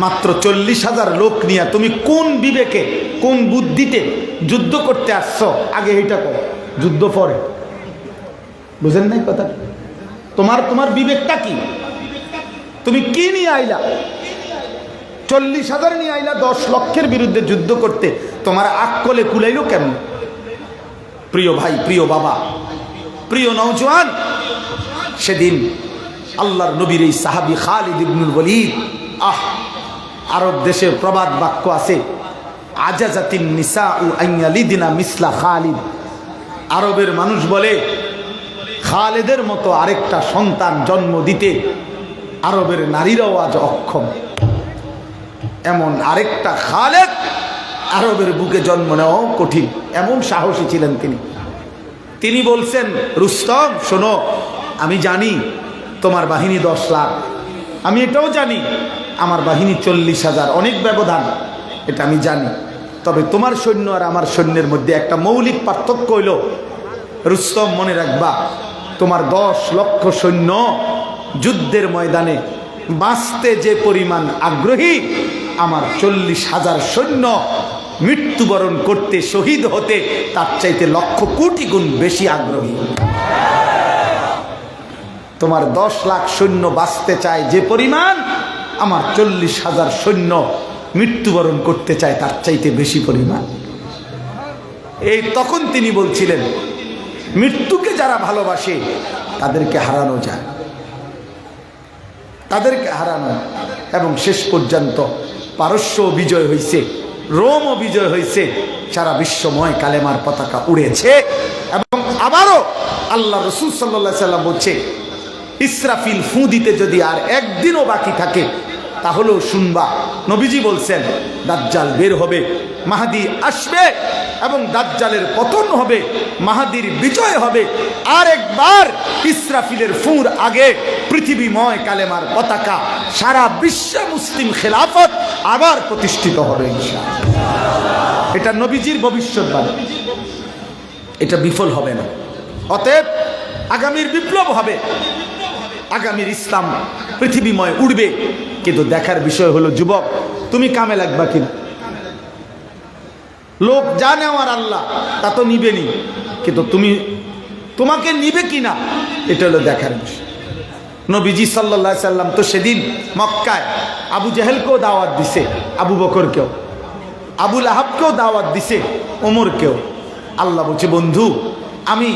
মাত্র 40,000 লোক নিয়ে তুমি কোন বিবেকে, কোন বুদ্ধিতে যুদ্ধ করতে আসছো? আগে এইটা করো, যুদ্ধ পরে। বুঝেন নাই কথা? তোমার বিবেকটা কি? তুমি কি নিয়ে আইলা? 40,000 নিয়ে আইলা 10 লক্ষের বিরুদ্ধে যুদ্ধ করতে, তোমার আকলে কুলাইলো কেমন? প্রিয় ভাই, প্রিয় বাবা, প্রিয় নওজোয়ান, সেদিন আল্লাহর নবীর এই সাহাবী খালিদ ইবনুল ওয়ালিদ, আরব দেশে প্রবাদ বাক্য আছে, আজাজাতিন নিসাউ আইয়ালিদিনা মিসলা খালিদ। আরবের মানুষ বলে খালেদের মতো আরেকটা সন্তান জন্ম দিতে আরবের নারীরাও আজ অক্ষম। এমন আরেকটা খালেদ আরবের বুকে জন্ম নেওয়া কঠিন, এমন সাহসী ছিলেন তিনি। তিনি বলছেন, রুস্তম শোনো, আমি জানি তোমার বাহিনী 10 লাখ, আমি এটাও জানি আমার বাহিনী 40,000, অনেক ব্যবধান, এটা আমি জানি। তবে তোমার সৈন্য আর আমার সৈন্যের মধ্যে একটা মৌলিক পার্থক্য হইল, রুস্তম মনে রাখবা, তোমার 10 লক্ষ সৈন্য যুদ্ধের ময়দানে বাঁচতে যে পরিমাণ আগ্রহী, আমার 40,000 সৈন্য মৃত্যুবরণ করতে, শহীদ হতে তার চাইতে লক্ষ কোটি গুণ বেশি আগ্রহী। তোমার 10 লাখ সৈন্য বাঁচতে চায় যে পরিমাণ, আমার 40,000 সৈন্য মৃত্যুবরণ করতে চায় তার চাইতে বেশি পরিমাণ। এই তখন তিনি বলছিলেন মৃত্যুকে যারা ভালোবাসে তাদেরকে হারানো যায়, তাদেরকে হারানো। এবং শেষ পর্যন্ত পারস্য বিজয় হয়েছে, রোমও বিজয় হয়েছে, সারা বিশ্বময় কালেমার পতাকা উড়েছে। এবং আবারও আল্লাহ রাসূল সাল্লাল্লাহু আলাইহি সাল্লাম বলছে, ইসরাফিল ফু দিতে যদি আর একদিনও বাকি থাকে তাহলেও শুনবা, নবীজি বলছেন দাজ্জাল বের হবে, মাহদী আসবে এবং দাজ্জালের পতন হবে, মাহদীর বিজয় হবে। আর একবার ইসরাফিলের ফুর আগে পৃথিবীময় কালেমার পতাকা, সারা বিশ্বে মুসলিম খেলাফত আবার প্রতিষ্ঠিত হবে ইনশাআল্লাহ। এটা নবীজির ভবিষ্যৎবাণী, এটা বিফল হবে না। অতএব আগামীর বিপ্লব হবে, আগামীর ইসলাম পৃথিবীময় উঠবে। কিন্তু দেখার বিষয় হলো যুবক, তুমি কামে লাগবা কিনা। লোক যা নেওয়ার আল্লাহ তা তো নিবেনি, কিন্তু তোমাকে নিবে কিনা এটা হলো দেখার বিষয়। নবীজি সাল্লাল্লাহু আলাইহি সাল্লাম তো সেদিন মক্কায় আবু জেহেলকেও দাওয়াত দিছে, আবু বকরকেও, আবু লাহাবকেও দাওয়াত দিছে, ওমরকেও। আল্লাহ বলছে, বন্ধু আমি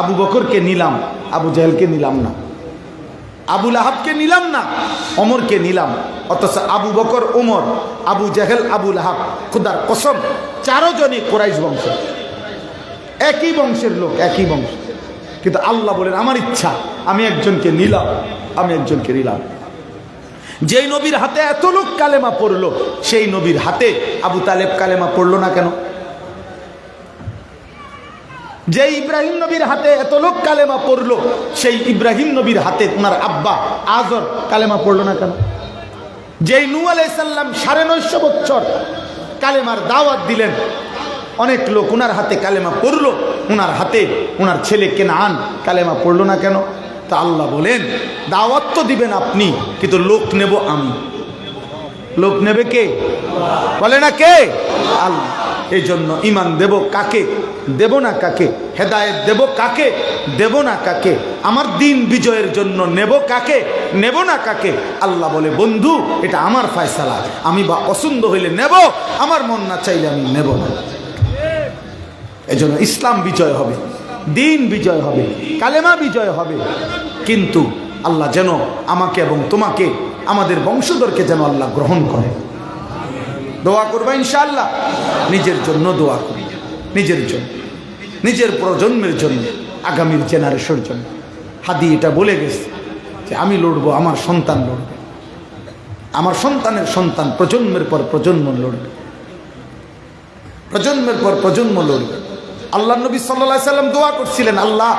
আবু বকরকে নিলাম, আবু জেহেলকে নিলাম না, আবু লাহাবকে নিলাম না, ওমরকে নিলাম। অথচ আবু বকর, ওমর, আবু জেহেল, আবু লাহাব, খুদার কসম চারজনই কুরাইশ বংশ, একই বংশের লোক, একই বংশ। কিন্তু আল্লাহ বলেন আমার ইচ্ছা আমি একজনকে নিলাম, আমি একজনকে নিলাম। যেই নবীর হাতে এত লোক কালেমা পড়লো, সেই নবীর হাতে আবু তালেব কালেমা পড়লো না কেন? যে ইব্রাহিম নবীর হাতে এত লোক কালেমা পড়লো, সেই ইব্রাহিম নবীর হাতে ওনার আব্বা আজর কালেমা পড়লো না কেন? যেই নূহ আলাইহিস সালাম 950 বছর কালেমার দাওয়াত দিলেন, অনেক লোক ওনার হাতে কালেমা পড়লো, ওনার হাতে ওনার ছেলে কেনান কালেমা পড়লো না কেন? তা আল্লাহ বলেন দাওয়াত তো দিবেন আপনি, কিন্তু লোক নেব আমি। লোক নেবে কে? বলে না কে? আল্লাহ। এই জন্য ইমান দেব কাকে, দেব না কাকে, হেদায়েত দেব কাকে, দেব না কাকে, আমার দিন বিজয়ের জন্য নেব কাকে, নেব না কাকে। আল্লাহ বলে বন্ধু এটা আমার ফয়সালা, আমি বা পছন্দ হইলে নেব, আমার মন না চাইলে আমি নেব না। এই জন্য ইসলাম বিজয় হবে, দিন বিজয় হবে, কালেমা বিজয় হবে। কিন্তু আল্লাহ যেন আমাকে এবং তোমাকে, আমাদের বংশধরকে যেন আল্লাহ গ্রহণ করে। দোয়া করবা ইনশাআল্লাহ, নিজের জন্য দোয়া করি, নিজের জন্য, নিজের প্রজন্মের জন্য, আগামীর জেনারেশনের জন্য। হাদি এটা বলে গেছে যে আমি লড়বো, আমার সন্তান লড়বে, আমার সন্তানের সন্তান প্রজন্মের পর প্রজন্ম লড়বে, প্রজন্মের পর প্রজন্ম লড়বে। আল্লাহ নবী সাল্লাল্লাহু আলাইহি সাল্লাম দোয়া করছিলেন, আল্লাহ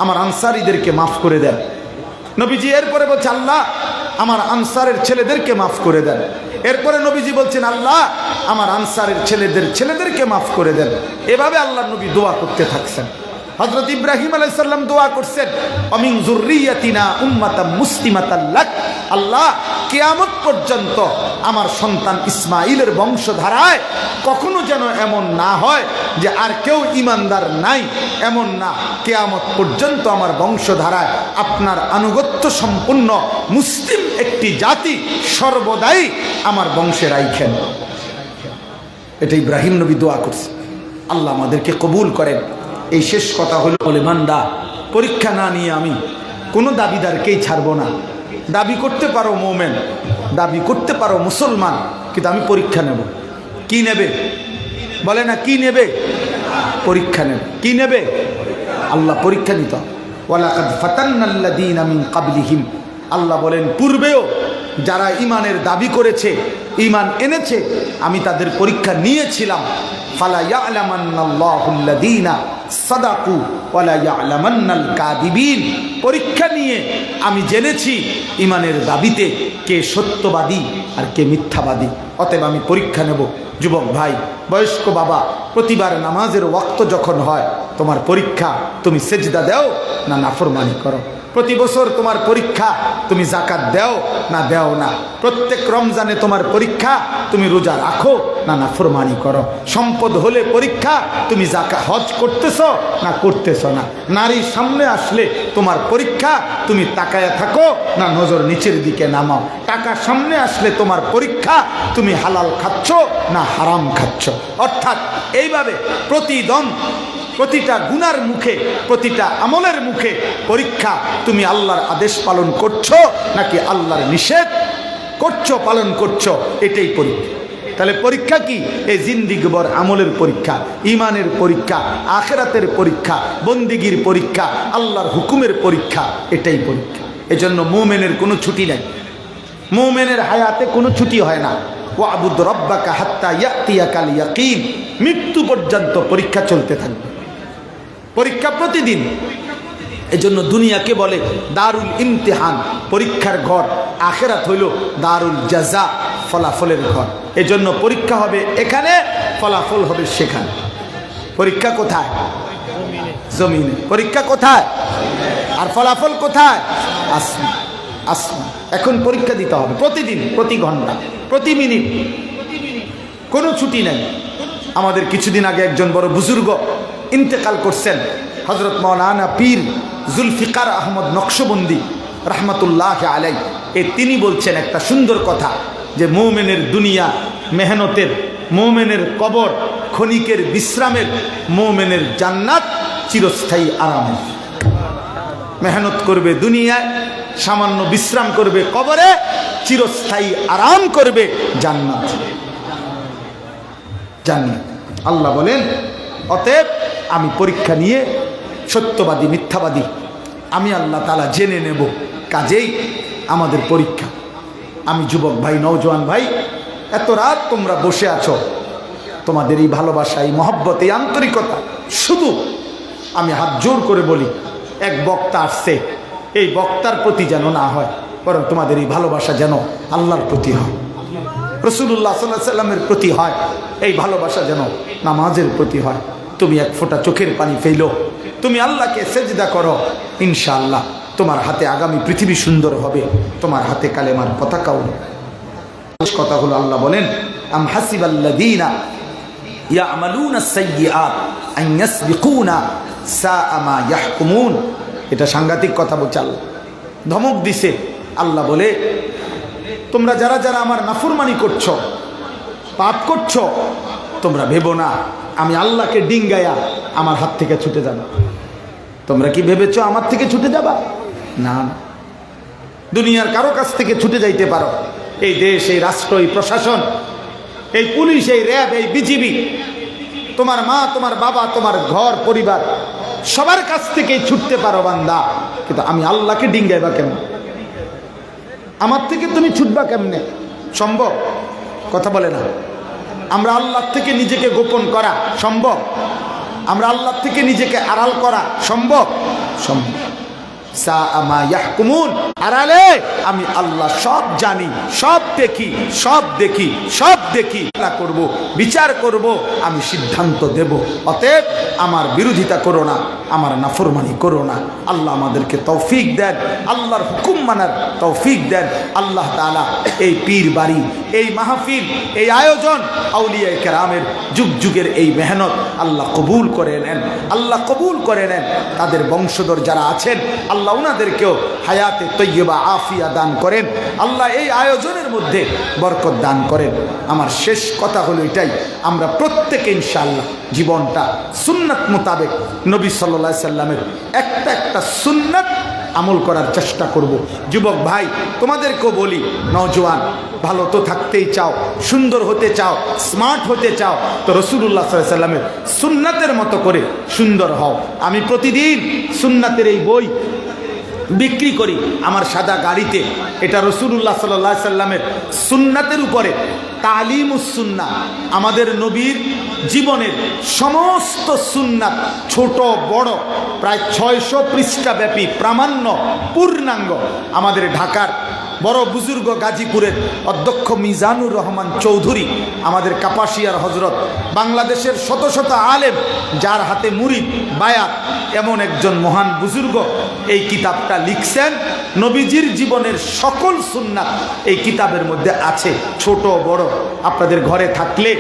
আমার আনসারীদেরকে মাফ করে দেন। নবীজি এরপরে বলছে আল্লাহ আমার আনসারের ছেলেদেরকে মাফ করে দেন। এরপরে নবীজি বলছেন আল্লাহ আমার আনসারের ছেলেদেরকে মাফ করে দেন। এভাবে আল্লাহ নবী দোয়া করতে থাকছেন। হযরত ইব্রাহিম আলাইহিস সালাম দোয়া করছেন আমিন যুররিয়াতিনা উম্মাতাম মুসলিমাতাল লাক, আল্লাহ কিয়ামত পর্যন্ত আমার সন্তান ইসমাইলের বংশধারায় কখনো যেন এমন না হয় যে আর কেউ ঈমানদার নাই, এমন না, কিয়ামত পর্যন্ত আমার বংশধারায় আপনার আনুগত্য সম্পূর্ণ মুসলিম একটি জাতি সর্বদাই আমার বংশে রাইখেন। এটা ইব্রাহিম নবী দোয়া করছে। আল্লাহ আমাদেরকে কবুল করেন। এই শেষ কথা হলো, বলে বান্দা পরীক্ষা না নিয়ে আমি কোনো দাবিদারকেই ছাড়বো না। দাবি করতে পারো মোমেন, দাবি করতে পারো মুসলমান, কিন্তু আমি পরীক্ষা নেব। কি নেবে? বলে না কি নেবে? পরীক্ষা নেবে। কি নেবে? আল্লাহ পরীক্ষা নিত। ওয়ালাকাদ ফাতান্নাল্লাযীনা মিন ক্বাবলিহিম, আল্লাহ বলেন পূর্বেও যারা ইমানের দাবি করেছে, ইমান এনেছে, আমি তাদের পরীক্ষা নিয়েছিলাম। ফালা ইয়ালামান্নাল্লাহুল্লাযীনা সাদাকু ওয়ালা ইয়ালামান্নাল কাযিবিন, পরীক্ষা নিয়ে আমি জেনেছি ইমানের দাবিতে কে সত্যবাদী আর কে মিথ্যাবাদী। অতএব আমি পরীক্ষা নেব। যুবক ভাই, বয়স্ক বাবা, প্রতিবার নামাজের ওয়াক্ত যখন হয় তোমার পরীক্ষা তুমি সেজদা দাও না নাফরমানি করো। প্রতি বছর তোমার পরীক্ষা তুমি যাকাত দাও না দাও না। প্রত্যেক রমজানে তোমার পরীক্ষা তুমি রোজা রাখো না নাফরমানি করো। সম্পদ হলে পরীক্ষা তুমি হজ করতেছো না করতেছো না। নারীর সামনে আসলে তোমার পরীক্ষা তুমি তাকায়া থাকো না নজর নিচের দিকে নামাও। টাকা সামনে আসলে তোমার পরীক্ষা তুমি হালাল খাচ্ছ না হারাম খাচ্ছ। অর্থাৎ এইভাবে প্রতিদিন প্রতিটা গুনার মুখে, প্রতিটা আমলের মুখে পরীক্ষা, তুমি আল্লাহর আদেশ পালন করছো নাকি আল্লাহর নিষেধ করছো, পালন করছো, এটাই পরীক্ষা। তাহলে পরীক্ষা কি? এই জিন্দিগিভর আমলের পরীক্ষা, ইমানের পরীক্ষা, আখিরাতের পরীক্ষা, বন্দিগির পরীক্ষা, আল্লাহর হুকুমের পরীক্ষা, এটাই পরীক্ষা। এজন্য মুমিনের কোনো ছুটি নাই, মুমিনের হায়াতে কোনো ছুটি হয় না। ওয়াবুদ রব্বাকা হাত্তা ইয়াতিয়াকাল ইয়াকিন, মৃত্যু পর্যন্ত পরীক্ষা চলতে থাকবে, পরীক্ষা প্রতিদিন। এজন্য দুনিয়াকে বলে দারুল ইমতিহান, পরীক্ষার ঘর। আখিরাত হইল দারুল জাযা, ফলাফলের ঘর। এজন্য পরীক্ষা হবে এখানে, ফলাফল হবে সেখানে। পরীক্ষা কোথায়? জমিনে। পরীক্ষা কোথায়? আর ফলাফল কোথায়? আসমান। আসমান। এখন পরীক্ষা দিতে হবে প্রতিদিন, প্রতি ঘন্টা, প্রতি মিনিট, কোনো ছুটি নেই। আমাদের কিছুদিন আগে একজন বড় বুজুর্গ ইন্তেকাল করছেন, হযরত মাওলানা পীর জুলফিকার আহমদ নকশবন্দি রহমতুল্লাহ আলাই। তিনি বলছেন একটা সুন্দর কথা, যে মুমিনের দুনিয়া মেহনতের, মুমিনের কবর ক্ষণিকের বিশ্রামের, মুমিনের জান্নাত চিরস্থায়ী আরামের। মেহনত করবে দুনিয়ায়, সামান্য বিশ্রাম করবে কবরে, চিরস্থায়ী আরাম করবে জান্নাত। জান্নাত। আল্লাহ বলেন, অতএব আমি পরীক্ষা নিয়ে সত্যবাদী মিথ্যাবাদী আমি আল্লাহ তাআলা জেনে নেব, কাজেই আমাদের পরীক্ষা। আমি যুবক ভাই, নওজোয়ান ভাই, এত রাত তোমরা বসে আছো, তোমাদের এই ভালোবাসা, এই মহব্বত, এই আন্তরিকতা, শুধু আমি হাত জোর করে বলি, এক বক্তা আসছে, এই বক্তার প্রতি যেন না হয়, বরং তোমাদের এই ভালোবাসা যেন আল্লাহর প্রতি হয়, রাসূলুল্লাহ সাল্লাল্লাহু আলাইহি ওয়াসাল্লামের প্রতি হয়। এই ভালোবাসা যেন নামাজের প্রতি হয়। তুমি এক ফোঁটা চোখের পানি ফেলো, তুমি আল্লাহকে সেজদা করো, ইনশাআল্লাহ তোমার হাতে আগামী পৃথিবী সুন্দর হবে, তোমার হাতে কালেমার পতাকাও। কথা হলো, আল্লাহ বলেন, আম হাসিবাল্লাযীনা ইয়ামালুনাস সাইয়্যাত আন ইয়াসবিকুনা সাআ মা ইয়াহকুমুন। এটা সাংঘাতিক কথা বলছে আল্লাহ, ধমক দিছে। আল্লাহ বলে, তোমরা যারা যারা আমার নাফরমানি করছো, পাপ করছো, তোমরা ভেবো না আমি আল্লাহকে ডিঙ্গায়া আমার হাত থেকে ছুটে যাবা। তোমরা কি ভেবেছো আমার থেকে ছুটে যাবা? না, দুনিয়ার কারো কাছ থেকে ছুটে যাইতে পারো। এই দেশ, এই রাষ্ট্র, এই প্রশাসন, এই পুলিশ, এই র্যাব, এই বিজিবি, তোমার মা, তোমার বাবা, তোমার ঘর পরিবার, সবার কাছ থেকেই ছুটতে পারো বান্দা। কিন্তু আমি আল্লাহকে ডিঙ্গাইবা কেমন? আমার থেকে তুমি ছুটবা কেমনে? সম্ভব? কথা বলে না। আমরা আল্লাহ থেকে নিজেকে গোপন করা সম্ভব? আমরা আল্লাহ থেকে নিজেকে আড়াল করা সম্ভব? সম্ভব। সাআ মা ইয়াহকুমুন, আড়ালে আমি আল্লাহ সব জানি, সব দেখি, সব দেখি, সব দেখি, করব, বিচার করব, আমি সিদ্ধান্ত দেব। অতএব আমার বিরোধিতা করো না, আমার নাফরমানি করো না। আল্লাহ আমাদেরকে তৌফিক দেন, আল্লাহর হুকুম মানার তৌফিক দেন। আল্লাহ তাআলা এই পীর বাড়ি, এই মাহফিল, এই আয়োজন, আউলিয়া কেরামের যুগ যুগের এই মেহনত আল্লাহ কবুল করে নেন, আল্লাহ কবুল করে নেন। তাদের বংশধর যারা আছেন, আল্লাহ উনাদেরকেও হায়াতে তৈয়বা আফিয়া দান করেন। আল্লাহ এই আয়োজনের মধ্যে বরকত দান করেন। আমার শেষ কথা হলো এটাই, আমরা প্রত্যেকে ইনশাআল্লাহ জীবনটা সুন্নাত মোতাবেক, নবী সাল্লাল্লাহু আলাইহি সাল্লামের একটা একটা সুন্নাত আমল করার চেষ্টা করব। যুবক ভাই, তোমাদেরকেও বলি, নওজোয়ান, ভালো তো থাকতেই চাও, সুন্দর হতে চাও, স্মার্ট হতে চাও, তো রাসূলুল্লাহ সাল্লাল্লাহু আলাইহি সাল্লামের সুন্নাতের মতো করে সুন্দর হও। আমি প্রতিদিন সুন্নাতের এই বই বিক্রি করি আমার সাদা গাড়িতে। এটা রাসূলুল্লাহ সাল্লাল্লাহু আলাইহি সাল্লামের সুন্নাতের উপরে তালিমুস সুন্নাহ, আমাদের নবীর জীবনের সমস্ত সুন্নাত, ছোট বড়, প্রায় 600 পৃষ্ঠা ব্যাপী প্রামাণ্য পূর্ণাঙ্গ। আমাদের ঢাকার বড় বুজুর্গ গাজীপুরের অধ্যক্ষ মিজানুর রহমান চৌধুরী, আমাদের কাপাসিয়ার হজরত, বাংলাদেশের শত শত আলেম যার হাতে মুরিদ বায়াত, এমন একজন মহান বুজুর্গ এই কিতাবটা লিখছেন। নবীজির জীবনের সকল সুন্নাত এই কিতাবের মধ্যে আছে, ছোট বড়। আপনাদের ঘরে থাকলে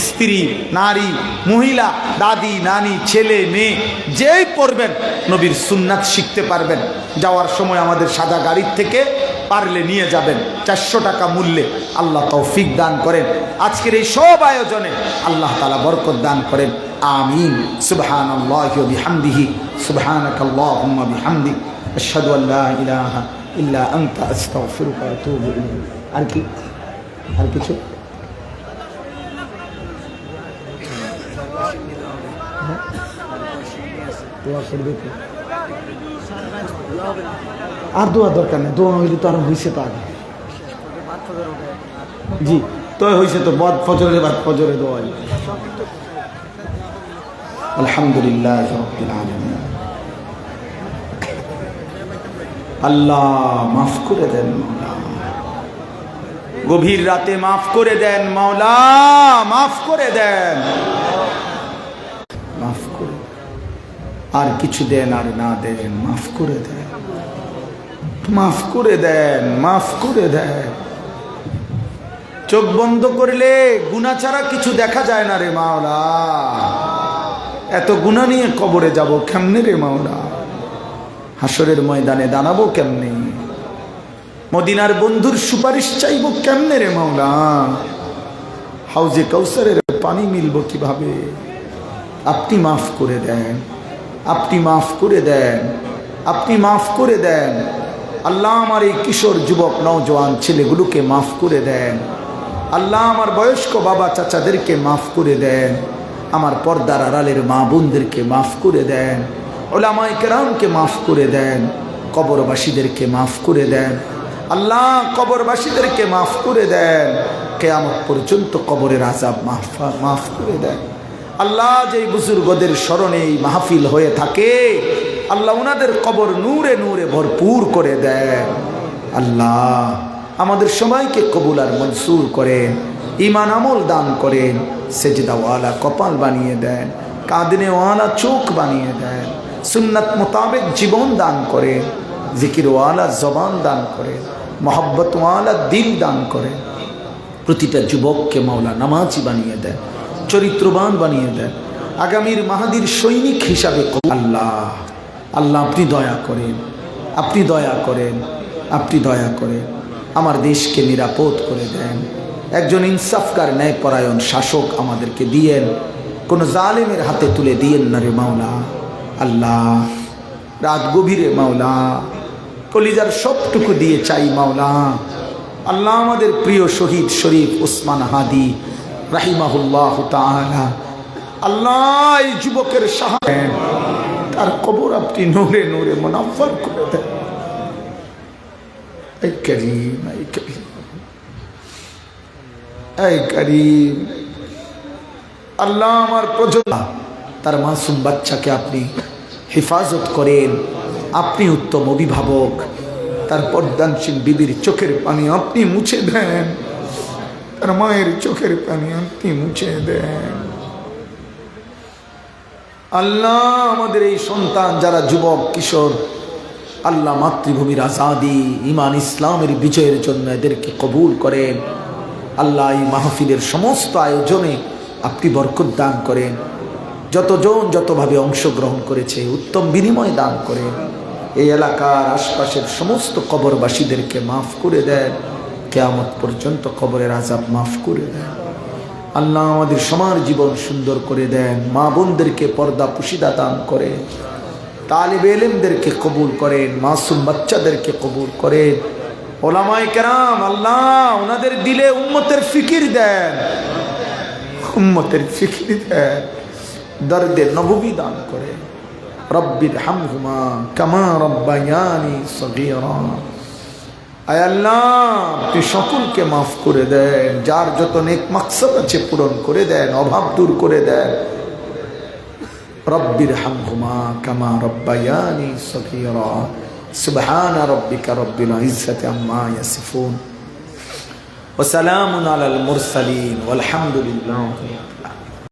স্ত্রী, নারী, মহিলা, দাদি, নানি, ছেলে, মেয়ে, যেই পড়বেন নবীর সুন্নাত শিখতে পারবেন। যাওয়ার সময় আমাদের সাদা গাড়ির থেকে পারলে নিয়ে যাবেন, 400 টাকা মূল্যে। আল্লাহ তৌফিক দান করেন। আজকের এই সব আয়োজনে আল্লাহ তাআলা বরকত দান করেন। আমিন। সুবহানাল্লাহি ওয়া বিহামদিহি সুবহানাকাল্লাহুম্মা বিহামদিক আশহাদু আল লা ইলাহা ইল্লা আনতা আস্তাগফিরুকা ওয়া আতুবু ইলাইক। আর কি আর কিছু দোয়া করবে তো? আর দোয়া দরকার নেই, দোয়া হইলে তো আর হয়েছে তো আগে। জি তো হয়েছে তো, বাদ ফজরের বাদ ফজরে দোয়া। আলহামদুলিল্লাহ রাব্বিল আলামিন। আল্লাহ মাফ করে দেন মাওলা, গভীর রাতে মাফ করে দেন মাওলা, মাফ করে দেন, মাফ করে, আর কিছু দেন আর না দেন, মাফ করে দেন, মাফ করে দেন, মাফ করে দেন। চোখ বন্ধ করলে গুনাহ ছাড়া কিছু দেখা যায় না রে মাওলা, এত গুনাহ নিয়ে কবরে যাব কেমনে রে মাওলা, হাসরের ময়দানে দাঁড়াবো কেমনে, মদিনার বন্ধুর সুপারিশ চাইবো কেমনে রে মাওলা, হাউজে কাউসারের পানি মিলবো কিভাবে। আপনি মাফ করে দেন, আপনি মাফ করে দেন, আপনি মাফ করে দেন। আল্লাহ আমার এই কিশোর যুবক নওজোয়ান ছেলেগুলোকে মাফ করে দেন। আল্লাহ আমার বয়স্ক বাবা চাচাদেরকে মাফ করে দেন। আমার পর্দার আড়ালের মা বোনদেরকে মাফ করে দেন। ওলামায়ে কেরামকে মাফ করে দেন। কবরবাসীদেরকে মাফ করে দেন। আল্লাহ কবরবাসীদেরকে মাফ করে দেন। কিয়ামত পর্যন্ত কবরের আযাব মাফ করে দেন। আল্লাহ যেই বুজুর্গদের স্মরণে এই মাহফিল হয়ে থাকে, আল্লাহ ওনাদের কবর নূরে নূরে ভরপুর করে দেন। আল্লাহ আমাদের সবাইকে কবুল আর মনসুর করেন, ঈমান আমল দান করেন, সেজদাওয়ালা কপাল বানিয়ে দেন, কাঁদনেওয়ালা চোখ বানিয়ে দেন, সুন্নাত মোতাবেক জীবন দান করেন, জিকিরওয়ালা জবান দান করেন, মহব্বতওয়ালা দিল দান করেন। প্রতিটা যুবককে মাওলা নামাজি বানিয়ে দেন, চরিত্রবান বানিয়ে দেন, আগামীর মাহাদির সৈনিক হিসাবে। আল্লাহ আল্লাহ আপনি দয়া করেন, আপনি দয়া করেন, আপনি দয়া করেন। আমার দেশকে নিরাপদ করে দেন। একজন ইনসাফকার ন্যায়পরায়ণ শাসক আমাদেরকে দিয়েন, কোনো জালেমের হাতে তুলে দিয়েন না রে মাওলা। আল্লাহ রাত গভীরে মাওলা কলিজার সবটুকু দিয়ে চাই মাওলা। আল্লাহ আমাদের প্রিয় শহীদ শরীফ উসমান হাদি রাহিমাহুল্লাহ তাআলা, আল্লাহ এই যুবকের সাহায্য, তার কবর আপনি নূরে নূরে মুনাফফর করে দেন। এই করিম, এই করিম, এই করিম। আল্লাহ আমার প্রজন্ম তার মাসুম বাচ্চাকে আপনি হেফাজত করেন। আপনি উত্তম অভিভাবক, তার পর্দানসীন বিবির চোখের পানি আপনি মুছে দেন, তার মায়ের চোখের পানি আপনি মুছে দেন। আল্লাহ আমাদের এই সন্তান যারা যুবক কিশোর, আল্লাহ মাতৃভূমির আজাদি ঈমান ইসলামের বিজয়ের জন্য এদেরকে কবুল করেন। আল্লাহ এই মাহফিলের সমস্ত আয়োজনে আপনি বরকত দান করেন। যতজন যতভাবে অংশগ্রহণ করেছে উত্তম বিনিময় দান করেন। এই এলাকার আশপাশের সমস্ত কবরবাসীদেরকে মাফ করে দেন। কিয়ামত পর্যন্ত কবরের আযাব মাফ করে দেন। আল্লাহ আমাদের সমাজ জীবন সুন্দর করে দেন। মা বোনদেরকে পর্দা পুশিদা দান করেন। তালিবে ইলমদেরকে কবুল করেন। মাসুম বাচ্চাদেরকে কবুল করেন। ওলামায়ে কেরাম আল্লাহ ওনাদের দিলে উম্মতের ফিকির দেন, উম্মতের ফিকির দেন, দর্দে নববী দান করেন। রব্বির হামহুমা কামা রব্বায়ানি সগীরা। আয় আল্লাহ আপনি সকলকে মাফ করে দেন, যার যত নেক মাকসাদ আছে পূরণ করে দেন, অভাব দূর করে দেন। রব্বির হামহুমা কামা রব্বায়ানি সগীরা। সুবহান রাব্বিকা রব্বিল ইজ্জাতি আম্মা ইয়াসিফুন ওয়া সালামুন আলাল মুরসালিন ওয়াল হামদুলিল্লাহি।